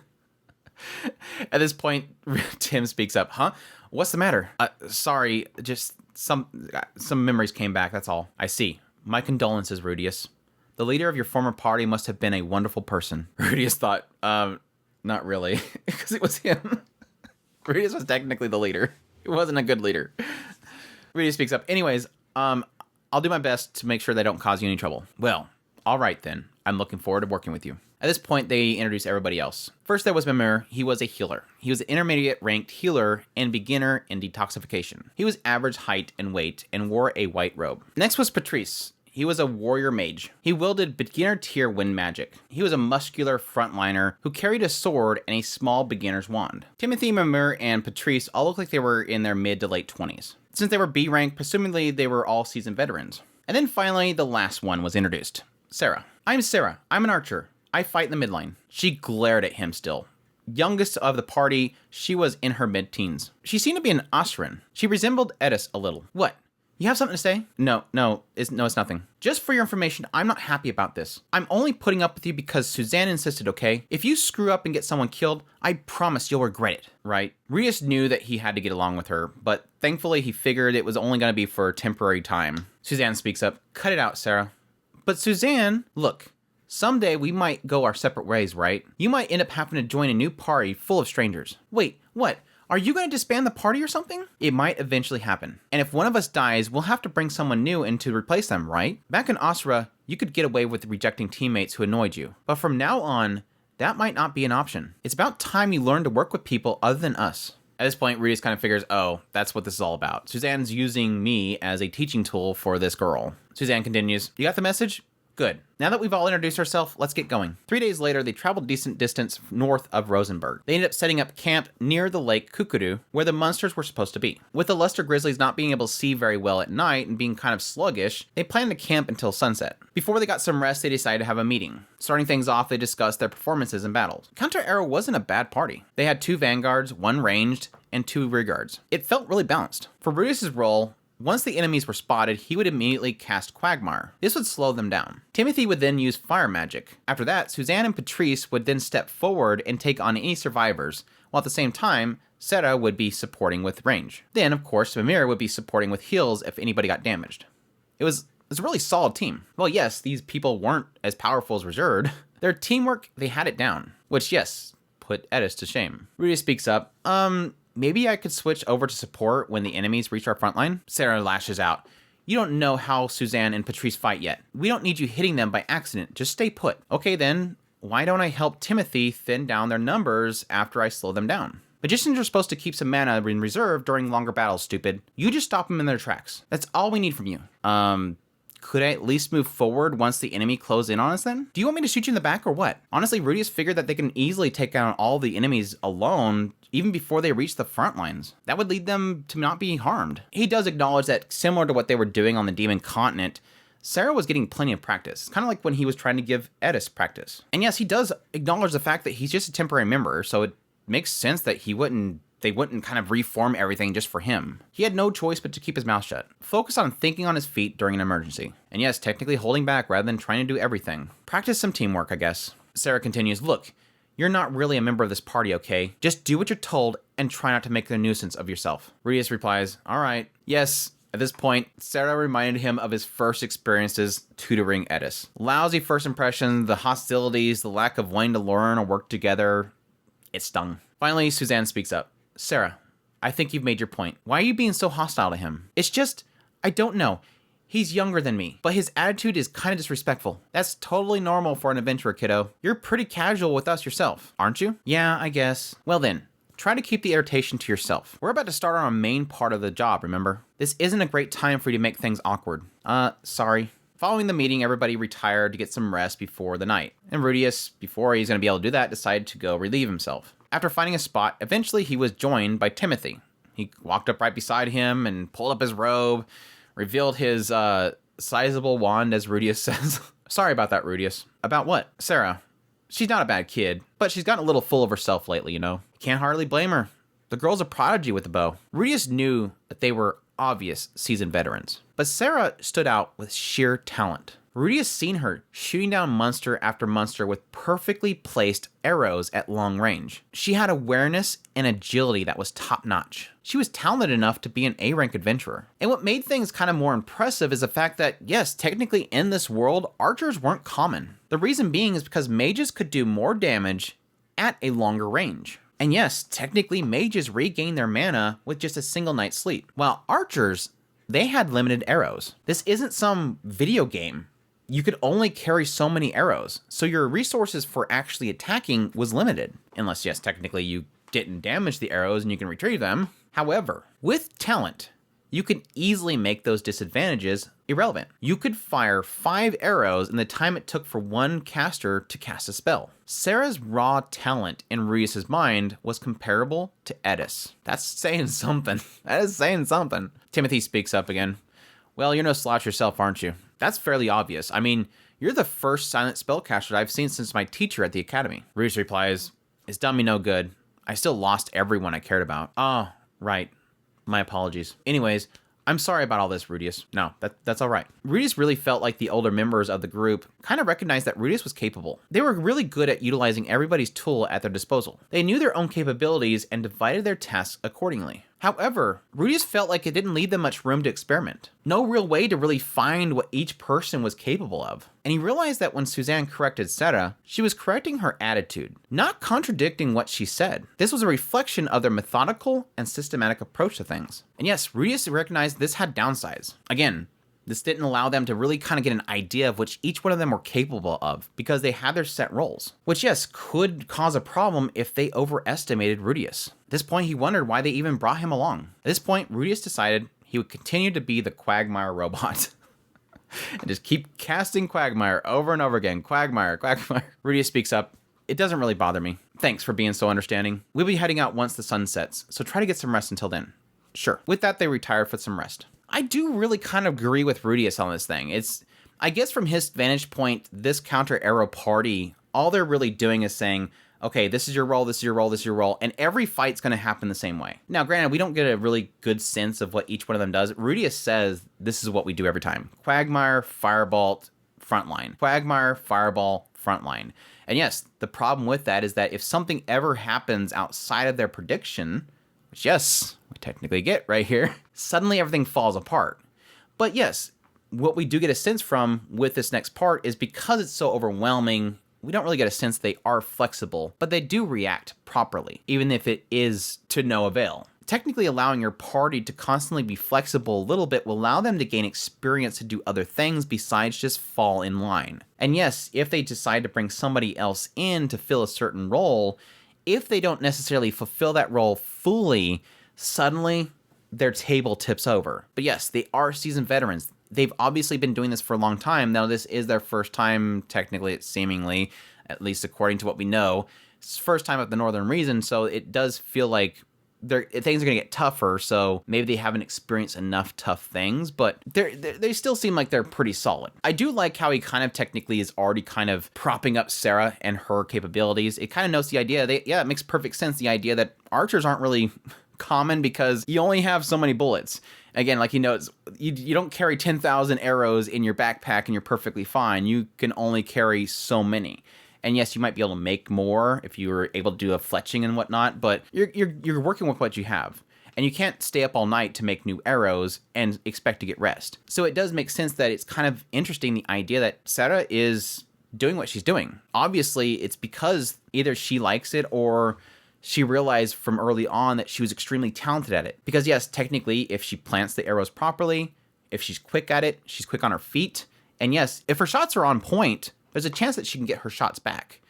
[SPEAKER 1] At this point, Tim speaks up. Huh? What's the matter? Sorry, just some memories came back, that's all. I see. My condolences, Rudeus. The leader of your former party must have been a wonderful person. Rudeus thought, not really, because it was him. Rudeus was technically the leader. He wasn't a good leader. Rudeus speaks up. Anyways, I'll do my best to make sure they don't cause you any trouble. Well, all right then. I'm looking forward to working with you. At this point, they introduce everybody else. First, there was Mimir. He was a healer. He was an intermediate ranked healer and beginner in detoxification. He was average height and weight and wore a white robe. Next was Patrice. He was a warrior mage. He wielded beginner tier wind magic. He was a muscular frontliner who carried a sword and a small beginner's wand. Timothy, Mimir, and Patrice all looked like they were in their mid to late 20s. Since they were B rank, presumably they were all seasoned veterans. And then finally, the last one was introduced. Sara. I'm Sara. I'm an archer. I fight in the midline. She glared at him still. Youngest of the party, she was in her mid-teens. She seemed to be an Austrian. She resembled Edis a little. What? You have something to say? No, it's nothing. Just for your information, I'm not happy about this. I'm only putting up with you because Suzanne insisted, okay? If you screw up and get someone killed, I promise you'll regret it, right? Rudeus knew that he had to get along with her, but thankfully he figured it was only going to be for a temporary time. Suzanne speaks up. Cut it out, Sara. But Suzanne, look, someday we might go our separate ways, right? You might end up having to join a new party full of strangers. Wait, what? Are you going to disband the party or something? It might eventually happen. And if one of us dies, we'll have to bring someone new in to replace them, right? Back in Asura, you could get away with rejecting teammates who annoyed you. But from now on, that might not be an option. It's about time you learn to work with people other than us. At this point, Rudeus kind of figures, oh, that's what this is all about. Suzanne's using me as a teaching tool for this girl. Suzanne continues, you got the message? Good. Now that we've all introduced ourselves, let's get going. 3 days later, they traveled a decent distance north of Rosenberg. They ended up setting up camp near the lake Kukuru, where the monsters were supposed to be. With the Luster Grizzlies not being able to see very well at night and being kind of sluggish, they planned to camp until sunset. Before they got some rest, they decided to have a meeting. Starting things off, they discussed their performances in battles. Counter Arrow wasn't a bad party. They had 2 vanguards, 1 ranged, and 2 rearguards. It felt really balanced. For Rudeus' role, once the enemies were spotted, he would immediately cast Quagmire. This would slow them down. Timothy would then use fire magic. After that, Suzanne and Patrice would then step forward and take on any survivors, while at the same time, Sara would be supporting with range. Then, of course, Mimir would be supporting with heals if anybody got damaged. It was a really solid team. Well, yes, these people weren't as powerful as Reserved. Their teamwork, they had it down. Which, yes, put Edis to shame. Rudy speaks up, maybe I could switch over to support when the enemies reach our front line? Sara lashes out. You don't know how Suzanne and Patrice fight yet. We don't need you hitting them by accident. Just stay put. Okay then, why don't I help Timothy thin down their numbers after I slow them down? Magicians are supposed to keep some mana in reserve during longer battles, stupid. You just stop them in their tracks. That's all we need from you. Could I at least move forward once the enemy close in on us then? Do you want me to shoot you in the back or what? Honestly, Rudeus figured that they can easily take down all the enemies alone even before they reach the front lines. That would lead them to not be harmed. He does acknowledge that similar to what they were doing on the Demon Continent, Sara was getting plenty of practice. It's kind of like when he was trying to give Edis practice. And yes, he does acknowledge the fact that he's just a temporary member, so it makes sense that they wouldn't kind of reform everything just for him. He had no choice but to keep his mouth shut. Focus on thinking on his feet during an emergency. And yes, technically holding back rather than trying to do everything. Practice some teamwork, I guess. Sara continues, look, you're not really a member of this party, okay? Just do what you're told and try not to make a nuisance of yourself. Rudeus replies, all right. Yes, at this point, Sara reminded him of his first experiences tutoring Edis. Lousy first impression, the hostilities, the lack of wanting to learn or work together. It stung. Finally, Suzanne speaks up. Sara, I think you've made your point. Why are you being so hostile to him? It's just, I don't know. He's younger than me, but his attitude is kind of disrespectful. That's totally normal for an adventurer, kiddo. You're pretty casual with us yourself, aren't you? Yeah, I guess. Well then, try to keep the irritation to yourself. We're about to start on our main part of the job, remember? This isn't a great time for you to make things awkward. Sorry. Following the meeting, everybody retired to get some rest before the night. And Rudeus, before he's going to be able to do that, decided to go relieve himself. After finding a spot, eventually he was joined by Timothy. He walked up right beside him and pulled up his robe, revealed his sizable wand, as Rudeus says. Sorry about that, Rudeus. About what? Sara. She's not a bad kid, but she's gotten a little full of herself lately, you know? Can't hardly blame her. The girl's a prodigy with the bow. Rudeus knew that they were obvious seasoned veterans, but Sara stood out with sheer talent. Rudeus seen her shooting down monster after monster with perfectly placed arrows at long range. She had awareness and agility that was top-notch. She was talented enough to be an A-rank adventurer. And what made things kind of more impressive is the fact that, yes, technically in this world, archers weren't common. The reason being is because mages could do more damage at a longer range. And yes, technically mages regain their mana with just a single night's sleep, while archers, they had limited arrows. This isn't some video game. You could only carry so many arrows, so your resources for actually attacking was limited. Unless, yes, technically you didn't damage the arrows and you can retrieve them. However, with talent, you can easily make those disadvantages irrelevant. You could fire 5 arrows in the time it took for one caster to cast a spell. Sara's raw talent in Rudeus' mind was comparable to Edis. That's saying something. That is saying something. Timothy speaks up again. Well, you're no slouch yourself, aren't you? That's fairly obvious. I mean, you're the first silent spellcaster I've seen since my teacher at the academy. Rudeus replies, it's done me no good. I still lost everyone I cared about. Oh, right. My apologies. Anyways, I'm sorry about all this, Rudeus. No, that's all right. Rudeus really felt like the older members of the group kind of recognized that Rudeus was capable. They were really good at utilizing everybody's tool at their disposal. They knew their own capabilities and divided their tasks accordingly. However, Rudeus felt like it didn't leave them much room to experiment. No real way to really find what each person was capable of. And he realized that when Suzanne corrected Sara, she was correcting her attitude, not contradicting what she said. This was a reflection of their methodical and systematic approach to things. And yes, Rudeus recognized this had downsides. Again, this didn't allow them to really kind of get an idea of which each one of them were capable of, because they had their set roles. Which, yes, could cause a problem if they overestimated Rudeus. At this point, he wondered why they even brought him along. At this point, Rudeus decided he would continue to be the Quagmire robot. And just keep casting Quagmire over and over again. Quagmire, Quagmire. Rudeus speaks up. It doesn't really bother me. Thanks for being so understanding. We'll be heading out once the sun sets, so try to get some rest until then. Sure. With that, they retired for some rest. I do really kind of agree with Rudeus on this thing. I guess from his vantage point, this counter arrow party, all they're really doing is saying, okay, this is your role, this is your role, this is your role, and every fight's going to happen the same way. Now, granted, we don't get a really good sense of what each one of them does. Rudeus says this is what we do every time. Quagmire, Firebolt, frontline. Quagmire, Fireball, frontline. And yes, the problem with that is that if something ever happens outside of their prediction, which yes, we technically get right here, suddenly everything falls apart. But yes, what we do get a sense from with this next part is because it's so overwhelming, we don't really get a sense they are flexible, but they do react properly, even if it is to no avail. Technically allowing your party to constantly be flexible a little bit will allow them to gain experience to do other things besides just fall in line. And yes, if they decide to bring somebody else in to fill a certain role, if they don't necessarily fulfill that role fully, suddenly their table tips over. But yes, they are seasoned veterans. They've obviously been doing this for a long time. Now, this is their first time, technically, seemingly, at least according to what we know. It's first time at the Northern Region, so it does feel like things are going to get tougher, so maybe they haven't experienced enough tough things, but they still seem like they're pretty solid. I do like how he kind of technically is already kind of propping up Sara and her capabilities. It kind of knows the idea. It makes perfect sense, the idea that archers aren't really common because you only have so many bullets. Again, like he knows, you don't carry 10,000 arrows in your backpack and you're perfectly fine. You can only carry so many. And yes, you might be able to make more if you were able to do a fletching and whatnot, but you're working with what you have. And you can't stay up all night to make new arrows and expect to get rest. So it does make sense that it's kind of interesting, the idea that Sara is doing what she's doing. Obviously, it's because either she likes it or she realized from early on that she was extremely talented at it. Because yes, technically, if she plants the arrows properly, If she's quick at it, she's quick on her feet. And yes, if her shots are on point, there's a chance that she can get her shots back.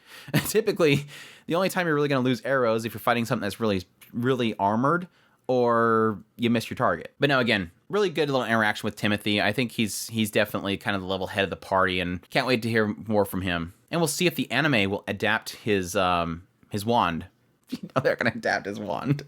[SPEAKER 1] Typically, the only time you're really going to lose arrows if you're fighting something that's really, really armored or you miss your target. But no, again, really good little interaction with Timothy. I think he's definitely kind of the level head of the party, and can't wait to hear more from him. And we'll see if the anime will adapt his wand. They're going to adapt his wand.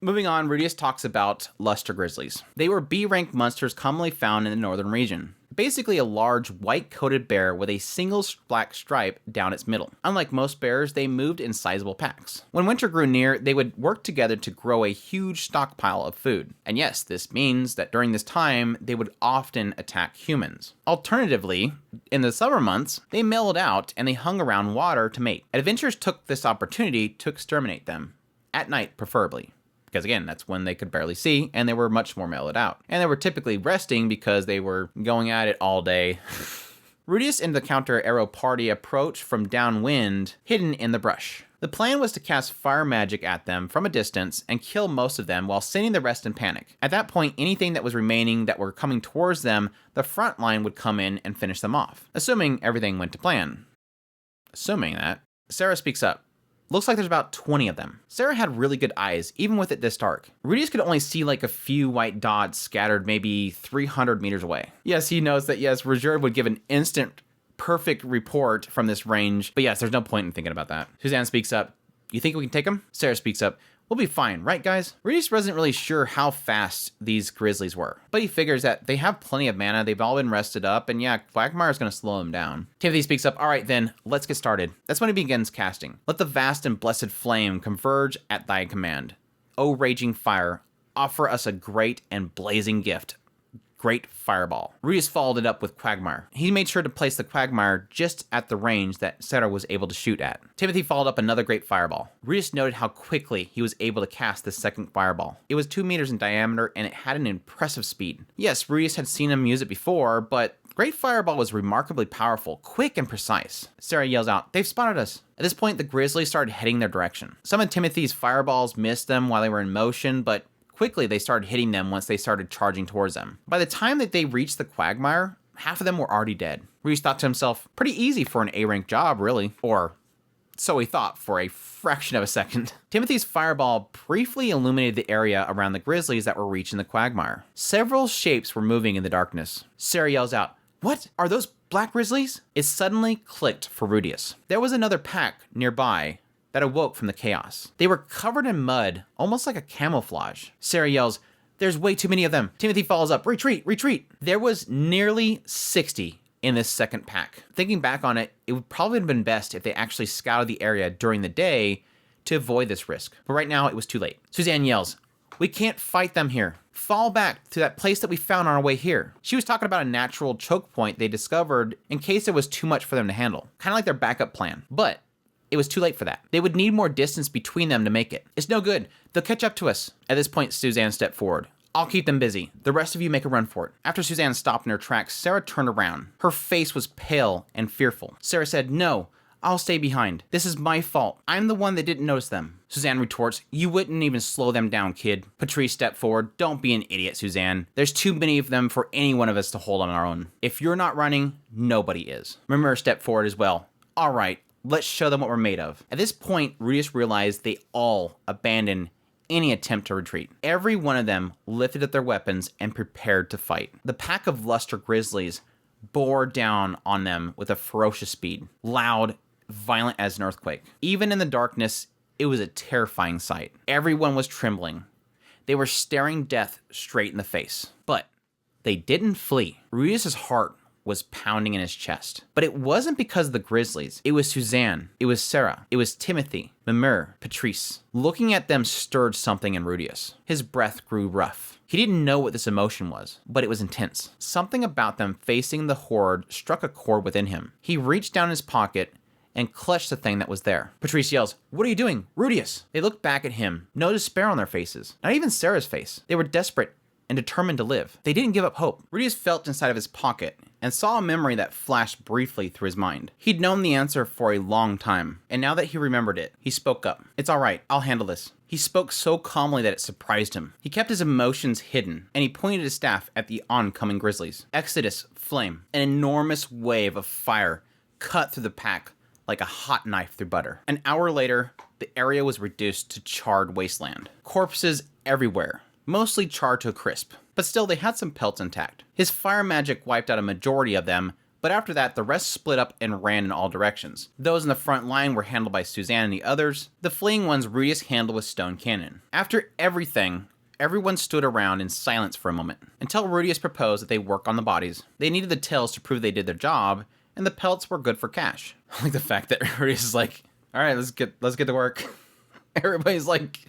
[SPEAKER 1] Moving on, Rudeus talks about luster grizzlies. They were B-rank monsters commonly found in the northern region. Basically a large white-coated bear with a single black stripe down its middle. Unlike most bears, they moved in sizable packs. When winter grew near, they would work together to grow a huge stockpile of food. And yes, this means that during this time, they would often attack humans. Alternatively, in the summer months, they mellowed out and they hung around water to mate. Adventurers took this opportunity to exterminate them, at night preferably. Because again, that's when they could barely see, and they were much more mellowed out. And they were typically resting because they were going at it all day. Rudeus and the counter arrow party approached from downwind, hidden in the brush. The plan was to cast fire magic at them from a distance and kill most of them while sending the rest in panic. At that point, anything that was remaining that were coming towards them, the front line would come in and finish them off. Assuming everything went to plan. Assuming that, Sara speaks up. Looks like there's about 20 of them. Sara had really good eyes, even with it this dark. Rudeus could only see like a few white dots scattered maybe 300 meters away. Yes, he knows that, yes, Reserve would give an instant perfect report from this range, but yes, there's no point in thinking about that. Suzanne speaks up. You think we can take them? Sara speaks up. We'll be fine, right guys? Rudeus wasn't really sure how fast these grizzlies were, but he figures that they have plenty of mana, they've all been rested up, and yeah, Quagmire's gonna slow them down. Timothy speaks up, all right then, let's get started. That's when he begins casting. Let the vast and blessed flame converge at thy command. O raging fire, offer us a great and blazing gift. Great fireball. Rudeus followed it up with Quagmire. He made sure to place the Quagmire just at the range that Sara was able to shoot at. Timothy followed up another great fireball. Rudeus noted how quickly he was able to cast the second fireball. It was 2 meters in diameter and it had an impressive speed. Yes, Rudeus had seen him use it before, but Great Fireball was remarkably powerful, quick and precise. Sara yells out, they've spotted us. At this point, the grizzlies started heading their direction. Some of Timothy's fireballs missed them while they were in motion, but quickly they started hitting them once they started charging towards them. By the time that they reached the Quagmire, half of them were already dead. Rudeus thought to himself, pretty easy for an A-rank job, really. Or so he thought for a fraction of a second. Timothy's fireball briefly illuminated the area around the grizzlies that were reaching the Quagmire. Several shapes were moving in the darkness. Sara yells out, what? Are those black grizzlies? It suddenly clicked for Rudeus. There was another pack nearby that awoke from the chaos. They were covered in mud, almost like a camouflage. Sara yells, there's way too many of them. Timothy follows up, retreat, retreat. There was nearly 60 in this second pack. Thinking back on it, it would probably have been best if they actually scouted the area during the day to avoid this risk. But right now, it was too late. Suzanne yells, we can't fight them here. Fall back to that place that we found on our way here. She was talking about a natural choke point they discovered in case it was too much for them to handle. Kind of like their backup plan. But it was too late for that. They would need more distance between them to make it. It's no good. They'll catch up to us. At this point, Suzanne stepped forward. I'll keep them busy. The rest of you make a run for it. After Suzanne stopped in her tracks, Sara turned around. Her face was pale and fearful. Sara said, no, I'll stay behind. This is my fault. I'm the one that didn't notice them. Suzanne retorts, you wouldn't even slow them down, kid. Patrice stepped forward. Don't be an idiot, Suzanne. There's too many of them for any one of us to hold on our own. If you're not running, nobody is. Mimir stepped forward as well. All right. Let's show them what we're made of. At this point, Rudeus realized they all abandoned any attempt to retreat. Every one of them lifted up their weapons and prepared to fight. The pack of luster grizzlies bore down on them with a ferocious speed, loud, violent as an earthquake. Even in the darkness, it was a terrifying sight. Everyone was trembling. They were staring death straight in the face. But they didn't flee. Rudeus's heart was pounding in his chest. But it wasn't because of the grizzlies. It was Suzanne. It was Sara. It was Timothy, Mimir, Patrice. Looking at them stirred something in Rudeus. His breath grew rough. He didn't know what this emotion was, but it was intense. Something about them facing the horde struck a chord within him. He reached down his pocket and clutched the thing that was there. Patrice yells, what are you doing? Rudeus! They looked back at him. No despair on their faces. Not even Sara's face. They were desperate and determined to live. They didn't give up hope. Rudeus felt inside of his pocket and saw a memory that flashed briefly through his mind. He'd known the answer for a long time, and now that he remembered it, he spoke up. It's all right, I'll handle this. He spoke so calmly that it surprised him. He kept his emotions hidden, and he pointed his staff at the oncoming grizzlies. Exodus, flame, an enormous wave of fire cut through the pack like a hot knife through butter. An hour later, the area was reduced to charred wasteland. Corpses everywhere, mostly charred to a crisp, but still they had some pelts intact. His fire magic wiped out a majority of them, but after that, the rest split up and ran in all directions. Those in the front line were handled by Suzanne and the others. The fleeing ones Rudeus handled with stone cannon. After everything, everyone stood around in silence for a moment, until Rudeus proposed that they work on the bodies. They needed the tails to prove they did their job, and the pelts were good for cash. I like the fact that Rudeus is like, all right, let's get to work. Everybody's like,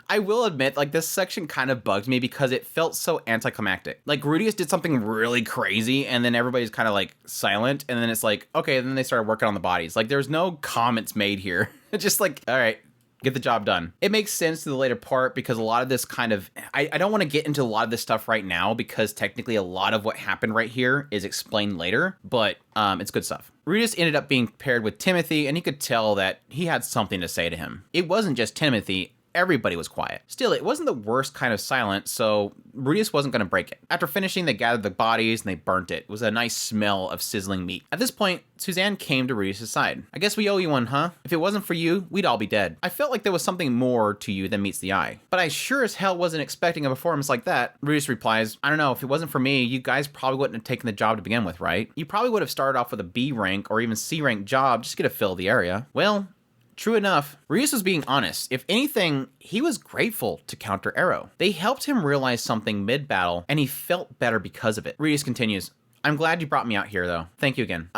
[SPEAKER 1] I will admit, like, this section kind of bugged me because it felt so anticlimactic. Like, Rudeus did something really crazy, and then everybody's kind of, like, silent, and then it's like, okay, and then they started working on the bodies. Like, there's no comments made here. It's just like, all right, get the job done. It makes sense to the later part because a lot of this kind of, I don't want to get into a lot of this stuff right now because technically a lot of what happened right here is explained later, but it's good stuff. Rudeus ended up being paired with Timothy, and he could tell that he had something to say to him. It wasn't just Timothy. Everybody was quiet. Still, it wasn't the worst kind of silence, so Rudeus wasn't going to break it. After finishing, they gathered the bodies and they burnt it. It was a nice smell of sizzling meat. At this point, Suzanne came to Rudeus' side. I guess we owe you one, huh? If it wasn't for you, we'd all be dead. I felt like there was something more to you than meets the eye. But I sure as hell wasn't expecting a performance like that. Rudeus replies, I don't know, if it wasn't for me, you guys probably wouldn't have taken the job to begin with, right? You probably would have started off with a B rank or even C rank job just to get to fill the area. Well, true enough, Rudeus was being honest. If anything, he was grateful to Counter Arrow. They helped him realize something mid-battle, and he felt better because of it. Rudeus continues, I'm glad you brought me out here, though. Thank you again.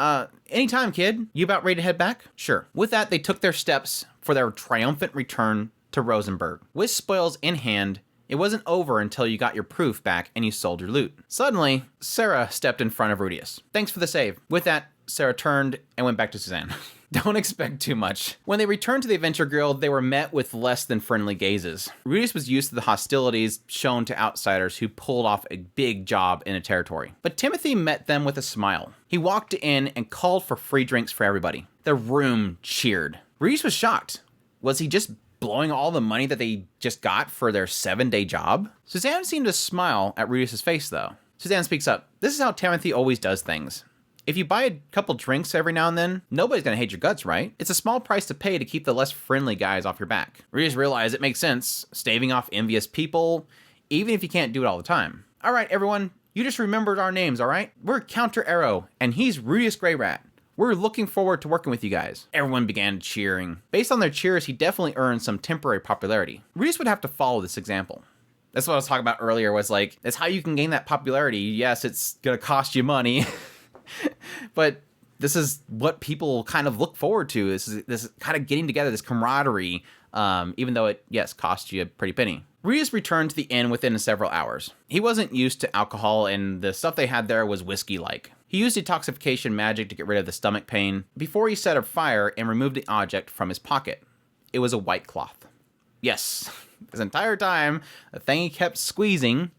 [SPEAKER 1] Anytime, kid. You about ready to head back? Sure. With that, they took their steps for their triumphant return to Rosenberg. With spoils in hand, it wasn't over until you got your proof back and you sold your loot. Suddenly, Sara stepped in front of Rudeus. Thanks for the save. With that, Sara turned and went back to Suzanne. Don't expect too much. When they returned to the Adventure Guild, they were met with less than friendly gazes. Rudeus was used to the hostilities shown to outsiders who pulled off a big job in a territory. But Timothy met them with a smile. He walked in and called for free drinks for everybody. The room cheered. Rudeus was shocked. Was he just blowing all the money that they just got for their 7-day job? Suzanne seemed to smile at Rudeus' face, though. Suzanne speaks up. This is how Timothy always does things. If you buy a couple drinks every now and then, nobody's gonna hate your guts, right? It's a small price to pay to keep the less friendly guys off your back. Rudeus realized it makes sense, staving off envious people, even if you can't do it all the time. All right, everyone, you just remembered our names, all right? We're Counter Arrow, and he's Rudeus Greyrat. We're looking forward to working with you guys. Everyone began cheering. Based on their cheers, he definitely earned some temporary popularity. Rudeus would have to follow this example. That's what I was talking about earlier, was like, that's how you can gain that popularity. Yes, it's gonna cost you money. But this is what people kind of look forward to. This kind of getting together, this camaraderie, even though it, yes, cost you a pretty penny. Rudeus returned to the inn within several hours. He wasn't used to alcohol, and the stuff they had there was whiskey-like. He used detoxification magic to get rid of the stomach pain before he set a fire and removed the object from his pocket. It was a white cloth. Yes, this entire time, the thing he kept squeezing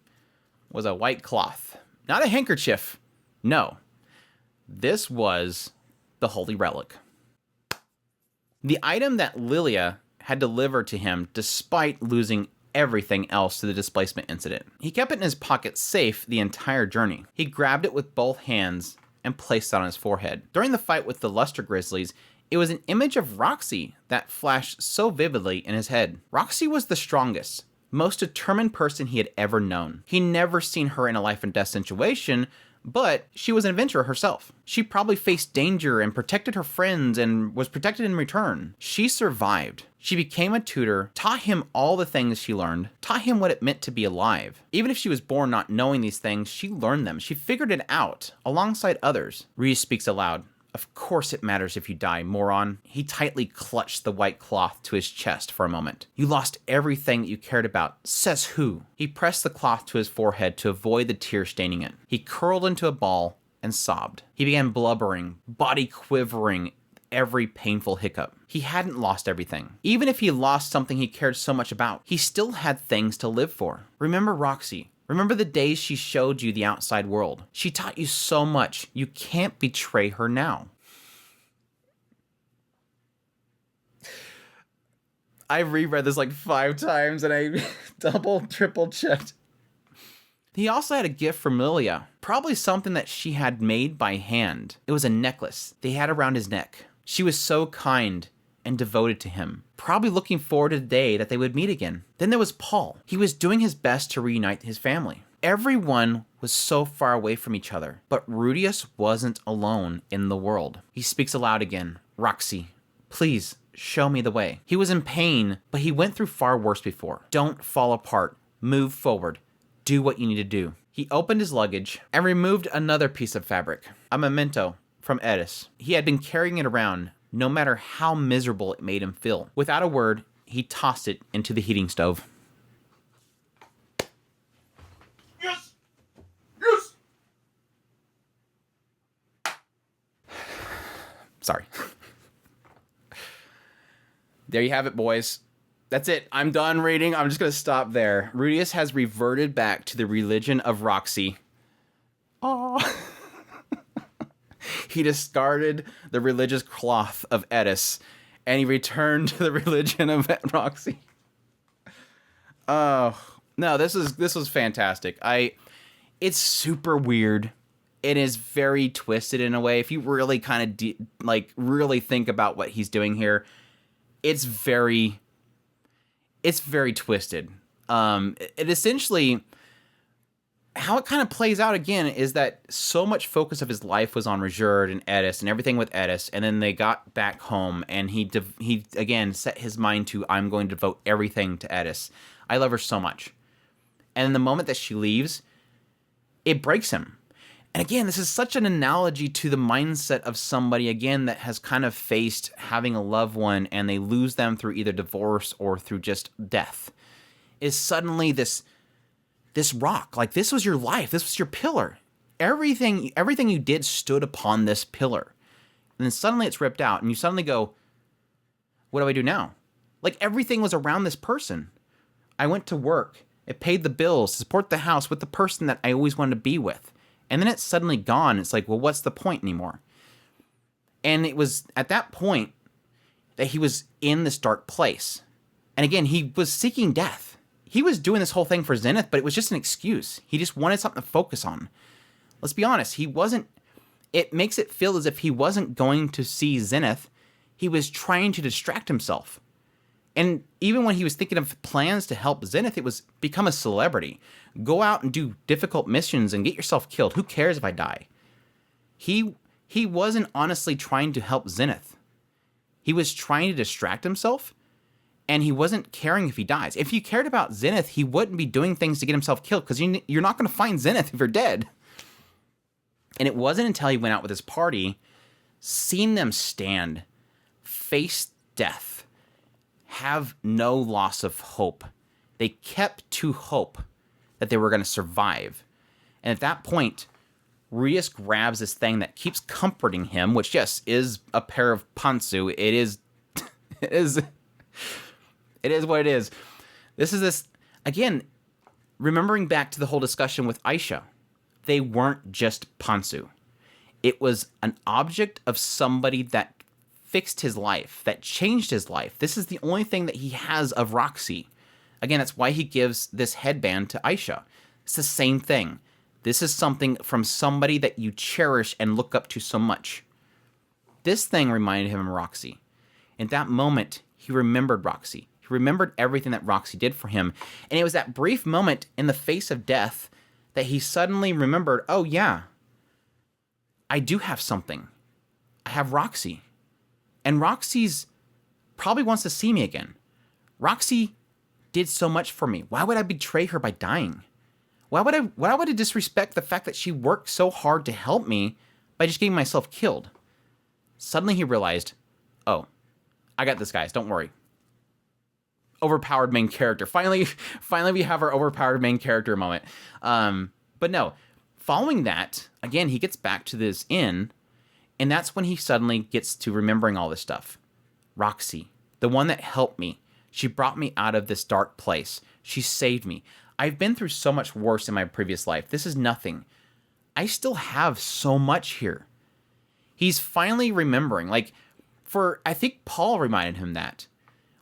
[SPEAKER 1] was a white cloth. Not a handkerchief. No. This was the Holy Relic. The item that Lilia had delivered to him despite losing everything else to the displacement incident. He kept it in his pocket safe the entire journey. He grabbed it with both hands and placed it on his forehead. During the fight with the Luster Grizzlies, it was an image of Roxy that flashed so vividly in his head. Roxy was the strongest, most determined person he had ever known. He'd never seen her in a life and death situation, but she was an adventurer herself. She probably faced danger and protected her friends and was protected in return. She survived. She became a tutor, taught him all the things she learned, taught him what it meant to be alive. Even if she was born not knowing these things, she learned them. She figured it out alongside others. Rudeus speaks aloud. Of course it matters if you die, moron. He tightly clutched the white cloth to his chest for a moment. You lost everything that you cared about. Says who? He pressed the cloth to his forehead to avoid the tear staining it. He curled into a ball and sobbed. He began blubbering, body quivering, every painful hiccup. He hadn't lost everything. Even if he lost something he cared so much about, he still had things to live for. Remember Roxy. Remember the days she showed you the outside world. She taught you so much. You can't betray her now. I reread this like 5 times and I double, triple checked. He also had a gift for Lilia, probably something that she had made by hand. It was a necklace they had around his neck. She was so kind and devoted to him, probably looking forward to the day that they would meet again. Then there was Paul. He was doing his best to reunite his family. Everyone was so far away from each other, but Rudeus wasn't alone in the world. He speaks aloud again. Roxy, please show me the way. He was in pain, but he went through far worse before. Don't fall apart. Move forward. Do what you need to do. He opened his luggage and removed another piece of fabric, a memento from Edis. He had been carrying it around, no matter how miserable it made him feel. Without a word, he tossed it into the heating stove.
[SPEAKER 2] Yes! Yes!
[SPEAKER 1] Sorry. There you have it, boys. That's it. I'm done reading. I'm just going to stop there. Rudeus has reverted back to the religion of Roxy. Aww. He discarded the religious cloth of Edis, and he returned to the religion of Roxy. Oh, no, this was fantastic. It's super weird. It is very twisted in a way. If you really kind of really think about what he's doing here, it's very twisted. It essentially, how it kind of plays out again is that so much focus of his life was on Rajerd and Edis and everything with Edis, and then they got back home and he again set his mind to, I'm going to devote everything to Edis. I love her so much. And in the moment that she leaves, it breaks him. And again, this is such an analogy to the mindset of somebody, again, that has kind of faced having a loved one and they lose them through either divorce or through just death. Is suddenly this rock. Like, this was your life. This was your pillar. Everything you did stood upon this pillar. And then suddenly it's ripped out and you suddenly go, what do I do now? Like, everything was around this person. I went to work. It paid the bills to support the house with the person that I always wanted to be with. And then it's suddenly gone. It's like, well, what's the point anymore? And it was at that point that he was in this dark place. And again, he was seeking death. He was doing this whole thing for Zenith, but it was just an excuse. He just wanted something to focus on. Let's be honest, it makes it feel as if he wasn't going to see Zenith. He was trying to distract himself. And even when he was thinking of plans to help Zenith, it was become a celebrity. Go out and do difficult missions and get yourself killed. Who cares if I die? He wasn't honestly trying to help Zenith. He was trying to distract himself, and he wasn't caring if he dies. If he cared about Zenith, he wouldn't be doing things to get himself killed, because you're not going to find Zenith if you're dead. And it wasn't until he went out with his party, seen them stand, face death, have no loss of hope. They kept to hope that they were going to survive. And at that point, Rudeus grabs this thing that keeps comforting him, which, yes, is a pair of pantsu. It is what it is. This, again, remembering back to the whole discussion with Aisha, they weren't just pantsu. It was an object of somebody that fixed his life, that changed his life. This is the only thing that he has of Roxy. Again, that's why he gives this headband to Aisha. It's the same thing. This is something from somebody that you cherish and look up to so much. This thing reminded him of Roxy. In that moment, he remembered Roxy. He remembered everything that Roxy did for him. And it was that brief moment in the face of death that he suddenly remembered, oh yeah, I do have something. I have Roxy. And Roxy's probably wants to see me again. Roxy did so much for me. Why would I betray her by dying? Why would I disrespect the fact that she worked so hard to help me by just getting myself killed? Suddenly he realized, oh, I got this, guys. Don't worry. Overpowered main character. Finally we have our overpowered main character moment. But no, following that, again, he gets back to this inn, and that's when he suddenly gets to remembering all this stuff. Roxy, the one that helped me. She brought me out of this dark place. She saved me. I've been through so much worse in my previous life. This is nothing. I still have so much here. He's finally remembering. I think Paul reminded him that.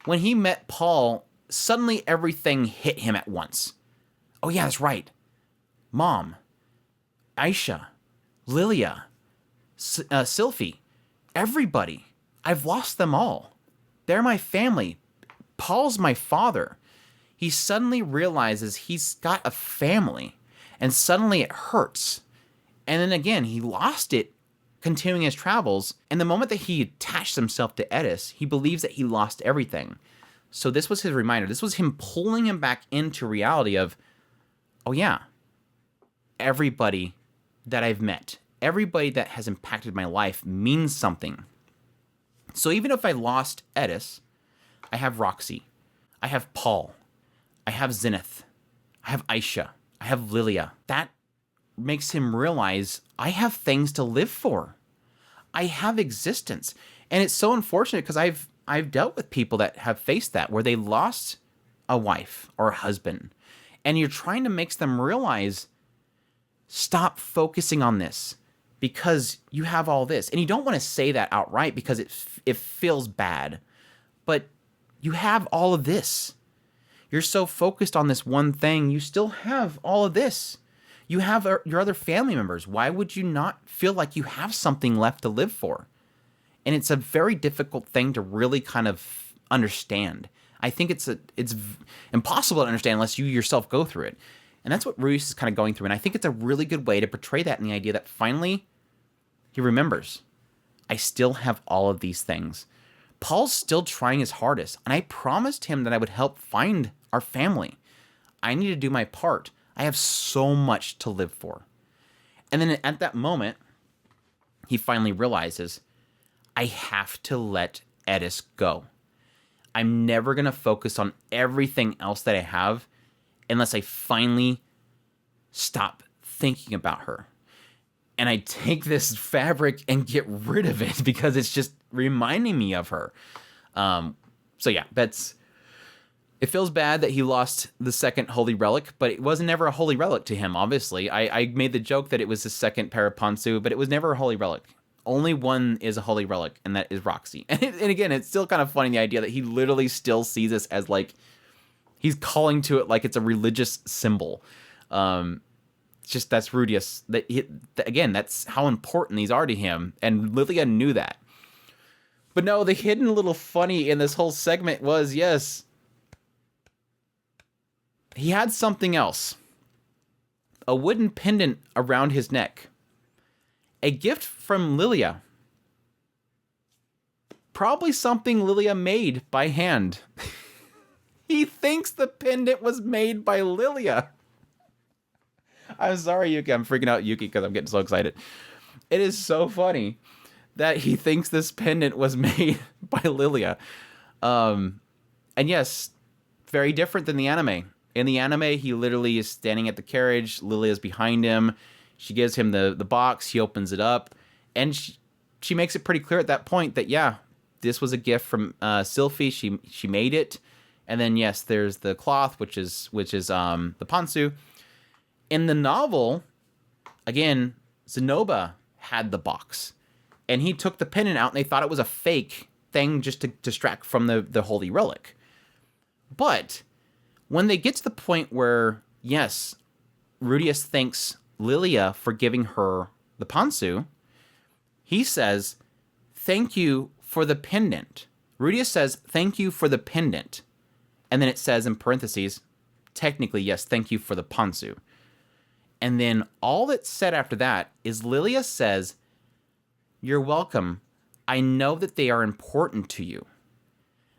[SPEAKER 1] When he met Paul, suddenly everything hit him at once. Oh yeah, that's right. Mom, Aisha, Lilia, Sylphie, everybody. I've lost them all. They're my family. Paul's my father. He suddenly realizes he's got a family, and suddenly it hurts. And then again, he lost it continuing his travels, and the moment that he attached himself to Edis, he believes that he lost everything. So this was his reminder. This was him pulling him back into reality of, oh yeah, everybody that I've met, everybody that has impacted my life means something. So even if I lost Edis, I have Roxy, I have Paul, I have Zenith, I have Aisha, I have Lilia. That makes him realize I have things to live for. I have existence. And it's so unfortunate because I've dealt with people that have faced that, where they lost a wife or a husband, and you're trying to make them realize, stop focusing on this because you have all this. And you don't want to say that outright because it feels bad, but you have all of this. You're so focused on this one thing, you still have all of this. You have your other family members. Why would you not feel like you have something left to live for? And it's a very difficult thing to really kind of understand. I think it's impossible to understand unless you yourself go through it. And that's what Rudeus is kind of going through. And I think it's a really good way to portray that in the idea that finally he remembers, I still have all of these things. Paul's still trying his hardest. And I promised him that I would help find our family. I need to do my part. I have so much to live for. And then at that moment, he finally realizes, I have to let Edis go. I'm never going to focus on everything else that I have unless I finally stop thinking about her. And I take this fabric and get rid of it because it's just reminding me of her. So yeah, it feels bad that he lost the second holy relic, but it was never a holy relic to him, obviously. I made the joke that it was the second Paraponsu, but it was never a holy relic. Only one is a holy relic, and that is Roxy. And again, it's still kind of funny, the idea that he literally still sees this as like, he's calling to it like it's a religious symbol. Just that's Rudeus. Again, that's how important these are to him, and Lilia knew that. But no, the hidden little funny in this whole segment was, yes, he had something else. A wooden pendant around his neck. A gift from Lilia. Probably something Lilia made by hand. He thinks the pendant was made by Lilia. I'm sorry, Yuki. I'm freaking out, Yuki, because I'm getting so excited. It is so funny that he thinks this pendant was made by Lilia. And yes, very different than the anime. In the anime, he literally is standing at the carriage. Lilia's behind him. She gives him the box. He opens it up. And she makes it pretty clear at that point that, yeah, this was a gift from Sylphie. She made it. And then, yes, there's the cloth, which is the Ponsu. In the novel, again, Zenoba had the box. And he took the pendant out, and they thought it was a fake thing just to distract from the holy relic. But when they get to the point where, yes, Rudeus thanks Lilia for giving her the Ponsu, he says, thank you for the pendant. Rudeus says, thank you for the pendant. And then it says in parentheses, technically, yes, thank you for the Ponsu. And then all that's said after that is Lilia says, you're welcome. I know that they are important to you.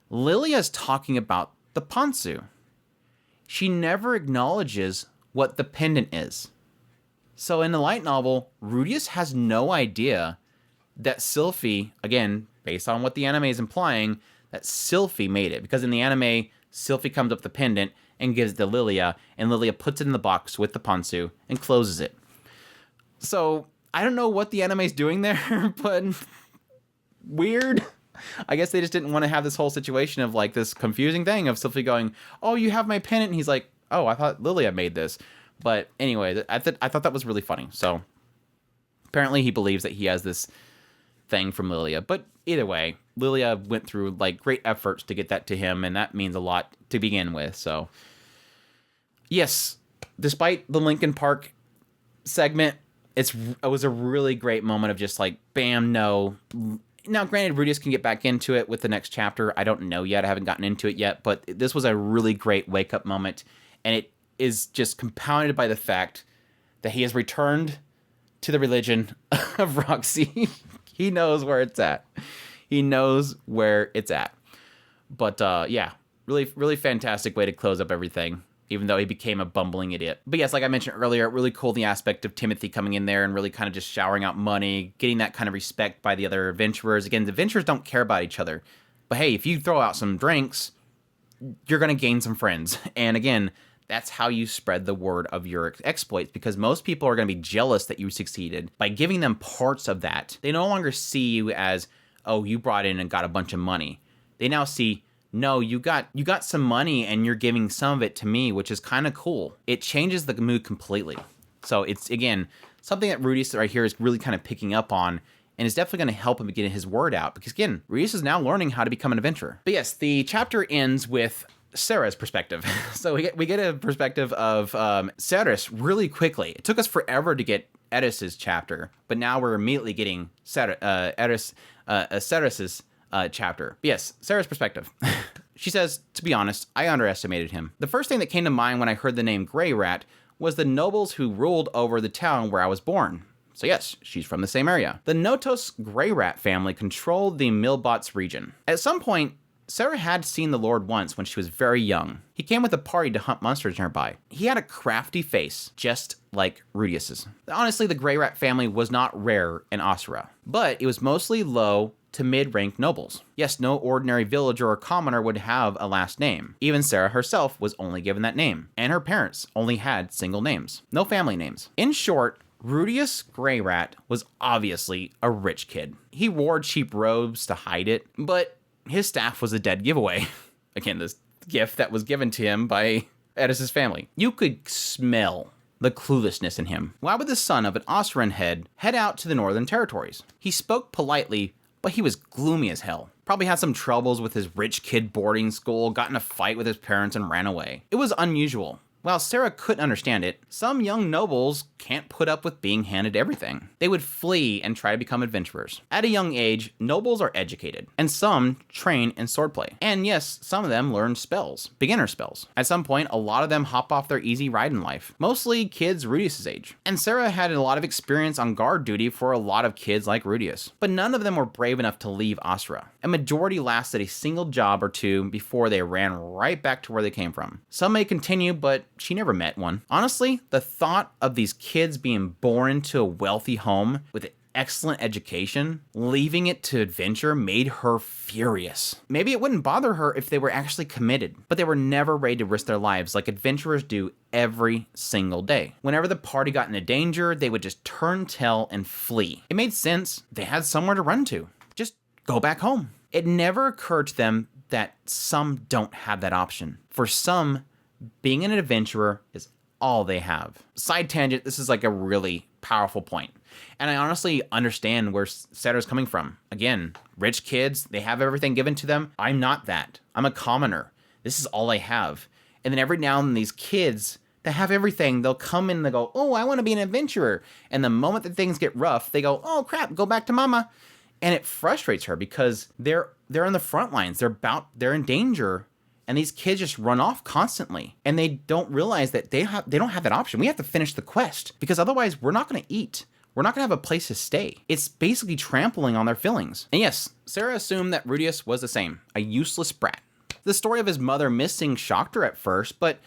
[SPEAKER 1] Lilia's talking about the Ponsu. She never acknowledges what the pendant is. So in the light novel, Rudeus has no idea that Sylphie, again, based on what the anime is implying, that Sylphie made it. Because in the anime, Sylphie comes up with the pendant and gives it to Lilia, and Lilia puts it in the box with the Ponsu and closes it. So I don't know what the anime is doing there, but weird. I guess they just didn't want to have this whole situation of like this confusing thing of Sylphie going, oh, you have my pendant. And he's like, oh, I thought Lilia made this. But anyway, I thought that was really funny. So apparently he believes that he has this thing from Lilia. But either way, Lilia went through like great efforts to get that to him, and that means a lot to begin with. So yes, despite the Linkin Park segment, it was a really great moment of just like, bam, no. Now, granted, Rudeus can get back into it with the next chapter. I don't know yet. I haven't gotten into it yet, but this was a really great wake-up moment, and it is just compounded by the fact that he has returned to the religion of Roxy. He knows where it's at. He knows where it's at. But yeah, really, really fantastic way to close up everything, even though he became a bumbling idiot. But yes, like I mentioned earlier, really cool the aspect of Timothy coming in there and really kind of just showering out money, getting that kind of respect by the other adventurers. Again, the adventurers don't care about each other. But hey, if you throw out some drinks, you're going to gain some friends. And again, that's how you spread the word of your exploits, because most people are going to be jealous that you succeeded. By giving them parts of that, they no longer see you as, oh, you brought in and got a bunch of money. They now see, no, you got some money and you're giving some of it to me, which is kind of cool. It changes the mood completely. So it's, again, something that Rudeus right here is really kind of picking up on, and is definitely going to help him get his word out, because again, Rudeus is now learning how to become an adventurer. But yes, the chapter ends with Sara's perspective. So we get a perspective of Ceres really quickly. It took us forever to get Edis's chapter, but now we're immediately getting Ceres's chapter. But yes, Sara's perspective. She says, to be honest, I underestimated him. The first thing that came to mind when I heard the name Grey Rat was the nobles who ruled over the town where I was born. So yes, she's from the same area. The Notos Grey Rat family controlled the Milbots region. At some point, Sara had seen the Lord once when she was very young. He came with a party to hunt monsters nearby. He had a crafty face, just like Rudeus's. Honestly, the Grey Rat family was not rare in Asura, but it was mostly low to mid-ranked nobles. Yes, no ordinary villager or commoner would have a last name. Even Sara herself was only given that name, and her parents only had single names, no family names. In short, Rudeus Grey Rat was obviously a rich kid. He wore cheap robes to hide it, but his staff was a dead giveaway. Again, this gift that was given to him by Edis's family. You could smell the cluelessness in him. Why would the son of an Asuran head out to the Northern Territories? He spoke politely, but he was gloomy as hell. Probably had some troubles with his rich kid boarding school, got in a fight with his parents, and ran away. It was unusual. While Sara couldn't understand it, some young nobles can't put up with being handed everything. They would flee and try to become adventurers. At a young age, nobles are educated, and some train in swordplay. And yes, some of them learn spells, beginner spells. At some point, a lot of them hop off their easy ride in life, mostly kids Rudeus' age. And Sara had a lot of experience on guard duty for a lot of kids like Rudeus, but none of them were brave enough to leave Asura. A majority lasted a single job or two before they ran right back to where they came from. Some may continue, but she never met one. Honestly, the thought of these kids being born into a wealthy home with an excellent education, leaving it to adventure, made her furious. Maybe it wouldn't bother her if they were actually committed, but they were never ready to risk their lives like adventurers do every single day. Whenever the party got into danger, they would just turn tail and flee. It made sense. They had somewhere to run to. Just go back home. It never occurred to them that some don't have that option. For some, being an adventurer is all they have. Side tangent, this is like a really powerful point. And I honestly understand where Sara's coming from. Again, rich kids, they have everything given to them. I'm not that. I'm a commoner. This is all I have. And then every now and then these kids that have everything, they'll come in and they'll go, oh, I want to be an adventurer. And the moment that things get rough, they go, oh crap, go back to mama. And it frustrates her because they're on the front lines. They're in danger. And these kids just run off constantly. And they don't realize that they don't have that option. We have to finish the quest because otherwise we're not going to eat. We're not going to have a place to stay. It's basically trampling on their feelings. And yes, Sara assumed that Rudeus was the same, a useless brat. The story of his mother missing shocked her at first, but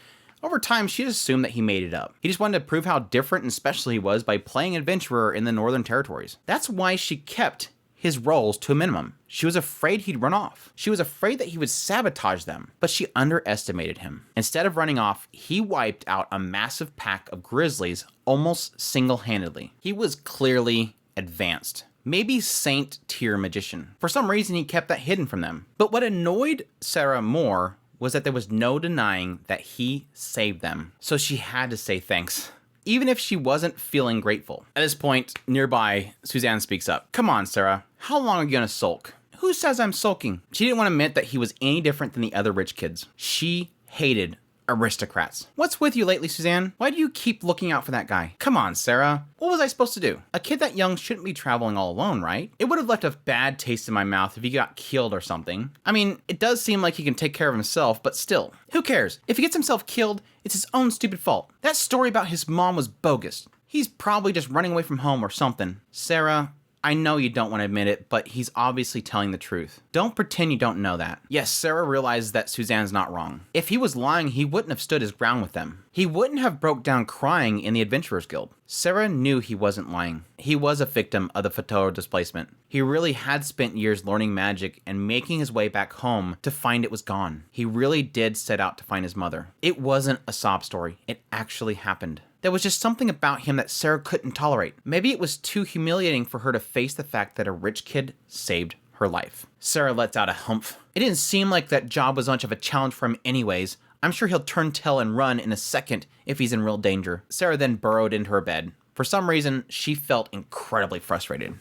[SPEAKER 1] over time she just assumed that he made it up. He just wanted to prove how different and special he was by playing adventurer in the Northern Territories. That's why she kept his roles to a minimum. She was afraid he'd run off. She was afraid that he would sabotage them, but she underestimated him. Instead of running off, he wiped out a massive pack of grizzlies almost single-handedly. He was clearly advanced. Maybe saint tier magician. For some reason, he kept that hidden from them. But what annoyed Sara more was that there was no denying that he saved them. So she had to say thanks. even if she wasn't feeling grateful. At this point, nearby, Suzanne speaks up. Come on, Sara. How long are you gonna sulk? Who says I'm sulking? She didn't want to admit that he was any different than the other rich kids. She hated aristocrats. What's with you lately, Suzanne? Why do you keep looking out for that guy? Come on, Sara. What was I supposed to do? A kid that young shouldn't be traveling all alone, right? It would have left a bad taste in my mouth if he got killed or something. I mean, it does seem like he can take care of himself, but still. Who cares? If he gets himself killed, it's his own stupid fault. That story about his mom was bogus. He's probably just running away from home or something. Sara, I know you don't want to admit it, but he's obviously telling the truth. Don't pretend you don't know that. Yes, Sara realizes that Suzanne's not wrong. If he was lying, he wouldn't have stood his ground with them. He wouldn't have broke down crying in the Adventurers Guild. Sara knew he wasn't lying. He was a victim of the Futuro displacement. He really had spent years learning magic and making his way back home to find it was gone. He really did set out to find his mother. It wasn't a sob story. It actually happened. There was just something about him that Sara couldn't tolerate. Maybe it was too humiliating for her to face the fact that a rich kid saved her life. Sara lets out a humph. It didn't seem like that job was much of a challenge for him anyways. I'm sure he'll turn tail and run in a second if he's in real danger. Sara then burrowed into her bed. For some reason, she felt incredibly frustrated.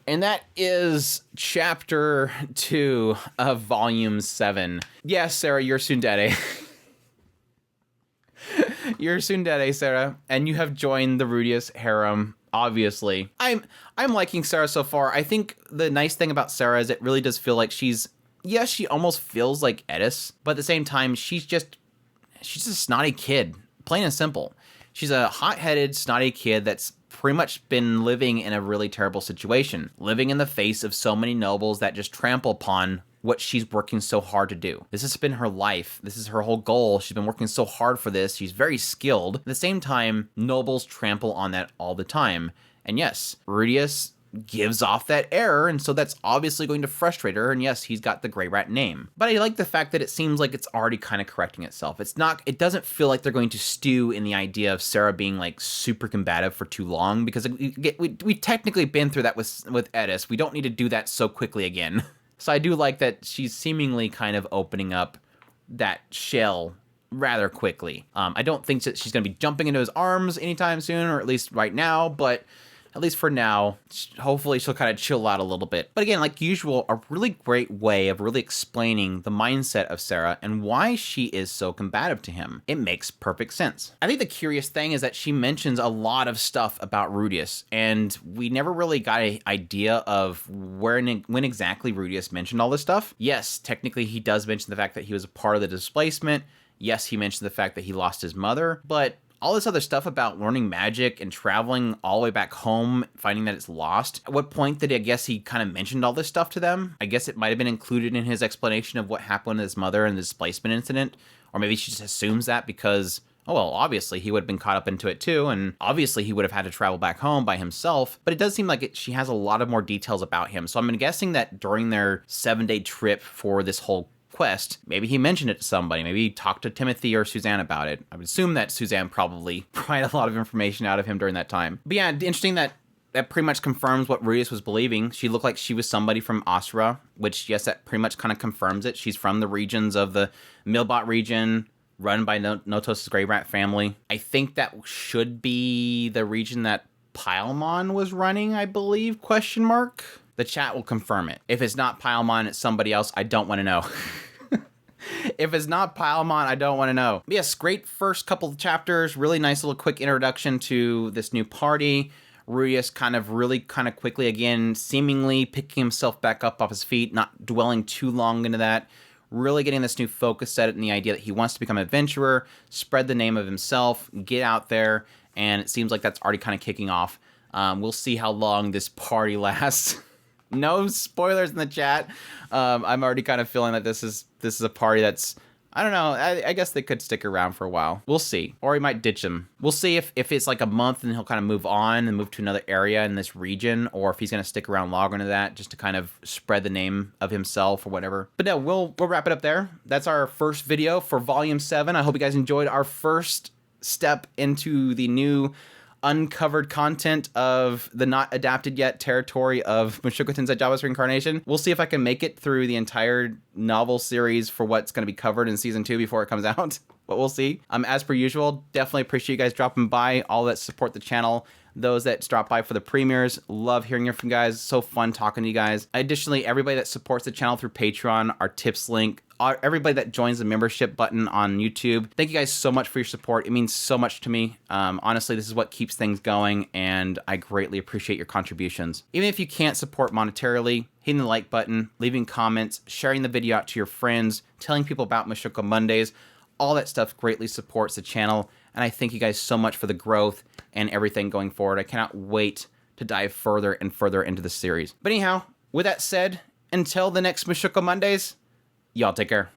[SPEAKER 1] And that is chapter 2 of volume 7. Yes, Sara, you're tsundere. You're tsundere, Sara, and you have joined the Rudeus harem, obviously. I'm liking Sara so far. I think the nice thing about Sara is it really does feel like she's, yes, she almost feels like Edis, but at the same time, she's just a snotty kid, plain and simple. She's a hot-headed, snotty kid that's pretty much been living in a really terrible situation, living in the face of so many nobles that just trample upon what she's working so hard to do. This has been her life. This is her whole goal. She's been working so hard for this. She's very skilled. At the same time, nobles trample on that all the time. And yes, Rudeus gives off that air, and so that's obviously going to frustrate her, and yes, he's got the Grey Rat name. But I like the fact that it seems like it's already kind of correcting itself. It doesn't feel like they're going to stew in the idea of Sara being like super combative for too long, because we've technically been through that with Edis. We don't need to do that so quickly again. So I do like that she's seemingly kind of opening up that shell rather quickly. I don't think that she's going to be jumping into his arms anytime soon, or at least right now, but at least for now, hopefully she'll kind of chill out a little bit. But again, like usual, a really great way of really explaining the mindset of Sara and why she is so combative to him. It makes perfect sense. I think the curious thing is that she mentions a lot of stuff about Rudeus, and we never really got an idea of when exactly Rudeus mentioned all this stuff. Yes, technically he does mention the fact that he was a part of the displacement. Yes, he mentioned the fact that he lost his mother, but all this other stuff about learning magic and traveling all the way back home, finding that it's lost. At what point did he kind of mentioned all this stuff to them? I guess it might have been included in his explanation of what happened to his mother and the displacement incident. Or maybe she just assumes that because, oh, well, obviously he would have been caught up into it too. And obviously he would have had to travel back home by himself. But it does seem like she has a lot of more details about him. So I'm guessing that during their 7-day trip for this whole quest, maybe he mentioned it to somebody. Maybe he talked to Timothy or Suzanne about it. I would assume that Suzanne probably pried a lot of information out of him during that time. But yeah, interesting that pretty much confirms what Rudeus was believing. She looked like she was somebody from Asura, which, yes, that pretty much kind of confirms it. She's from the regions of the Milbot region, run by Notos' Grey Rat family. I think that should be the region that Paimon was running, I believe, ? The chat will confirm it. If it's not Paimon, it's somebody else. I don't want to know. If it's not Paimon, I don't want to know. But yes, great first couple of chapters. Really nice little quick introduction to this new party. Rudeus kind of quickly again, seemingly picking himself back up off his feet, not dwelling too long into that. Really getting this new focus set in the idea that he wants to become an adventurer, spread the name of himself, get out there, and it seems like that's already kind of kicking off. We'll see how long this party lasts. No spoilers in the chat. I'm already kind of feeling that this is a party that's, I don't know, I guess they could stick around for a while. We'll see. Or he might ditch them. We'll see if it's like a month and he'll kind of move on and move to another area in this region, or if he's going to stick around longer into that just to kind of spread the name of himself or whatever. But no, we'll wrap it up there. That's our first video for Volume 7. I hope you guys enjoyed our first step into the new uncovered content of the not adapted yet territory of Mushoku Tensei Jobless Reincarnation. We'll see if I can make it through the entire novel series for what's going to be covered in season 2 before it comes out. but we'll see. As per usual, definitely appreciate you guys dropping by, all that support the channel. Those that drop by for the premieres, love hearing from you guys. So fun talking to you guys. Additionally, everybody that supports the channel through Patreon, our tips link, everybody that joins the membership button on YouTube. Thank you guys so much for your support. It means so much to me. Honestly, this is what keeps things going, and I greatly appreciate your contributions. Even if you can't support monetarily, hitting the like button, leaving comments, sharing the video out to your friends, telling people about Mushoku Mondays, all that stuff greatly supports the channel, and I thank you guys so much for the growth and everything going forward. I cannot wait to dive further and further into the series. But anyhow, with that said, until the next Mushoku Mondays, y'all take care.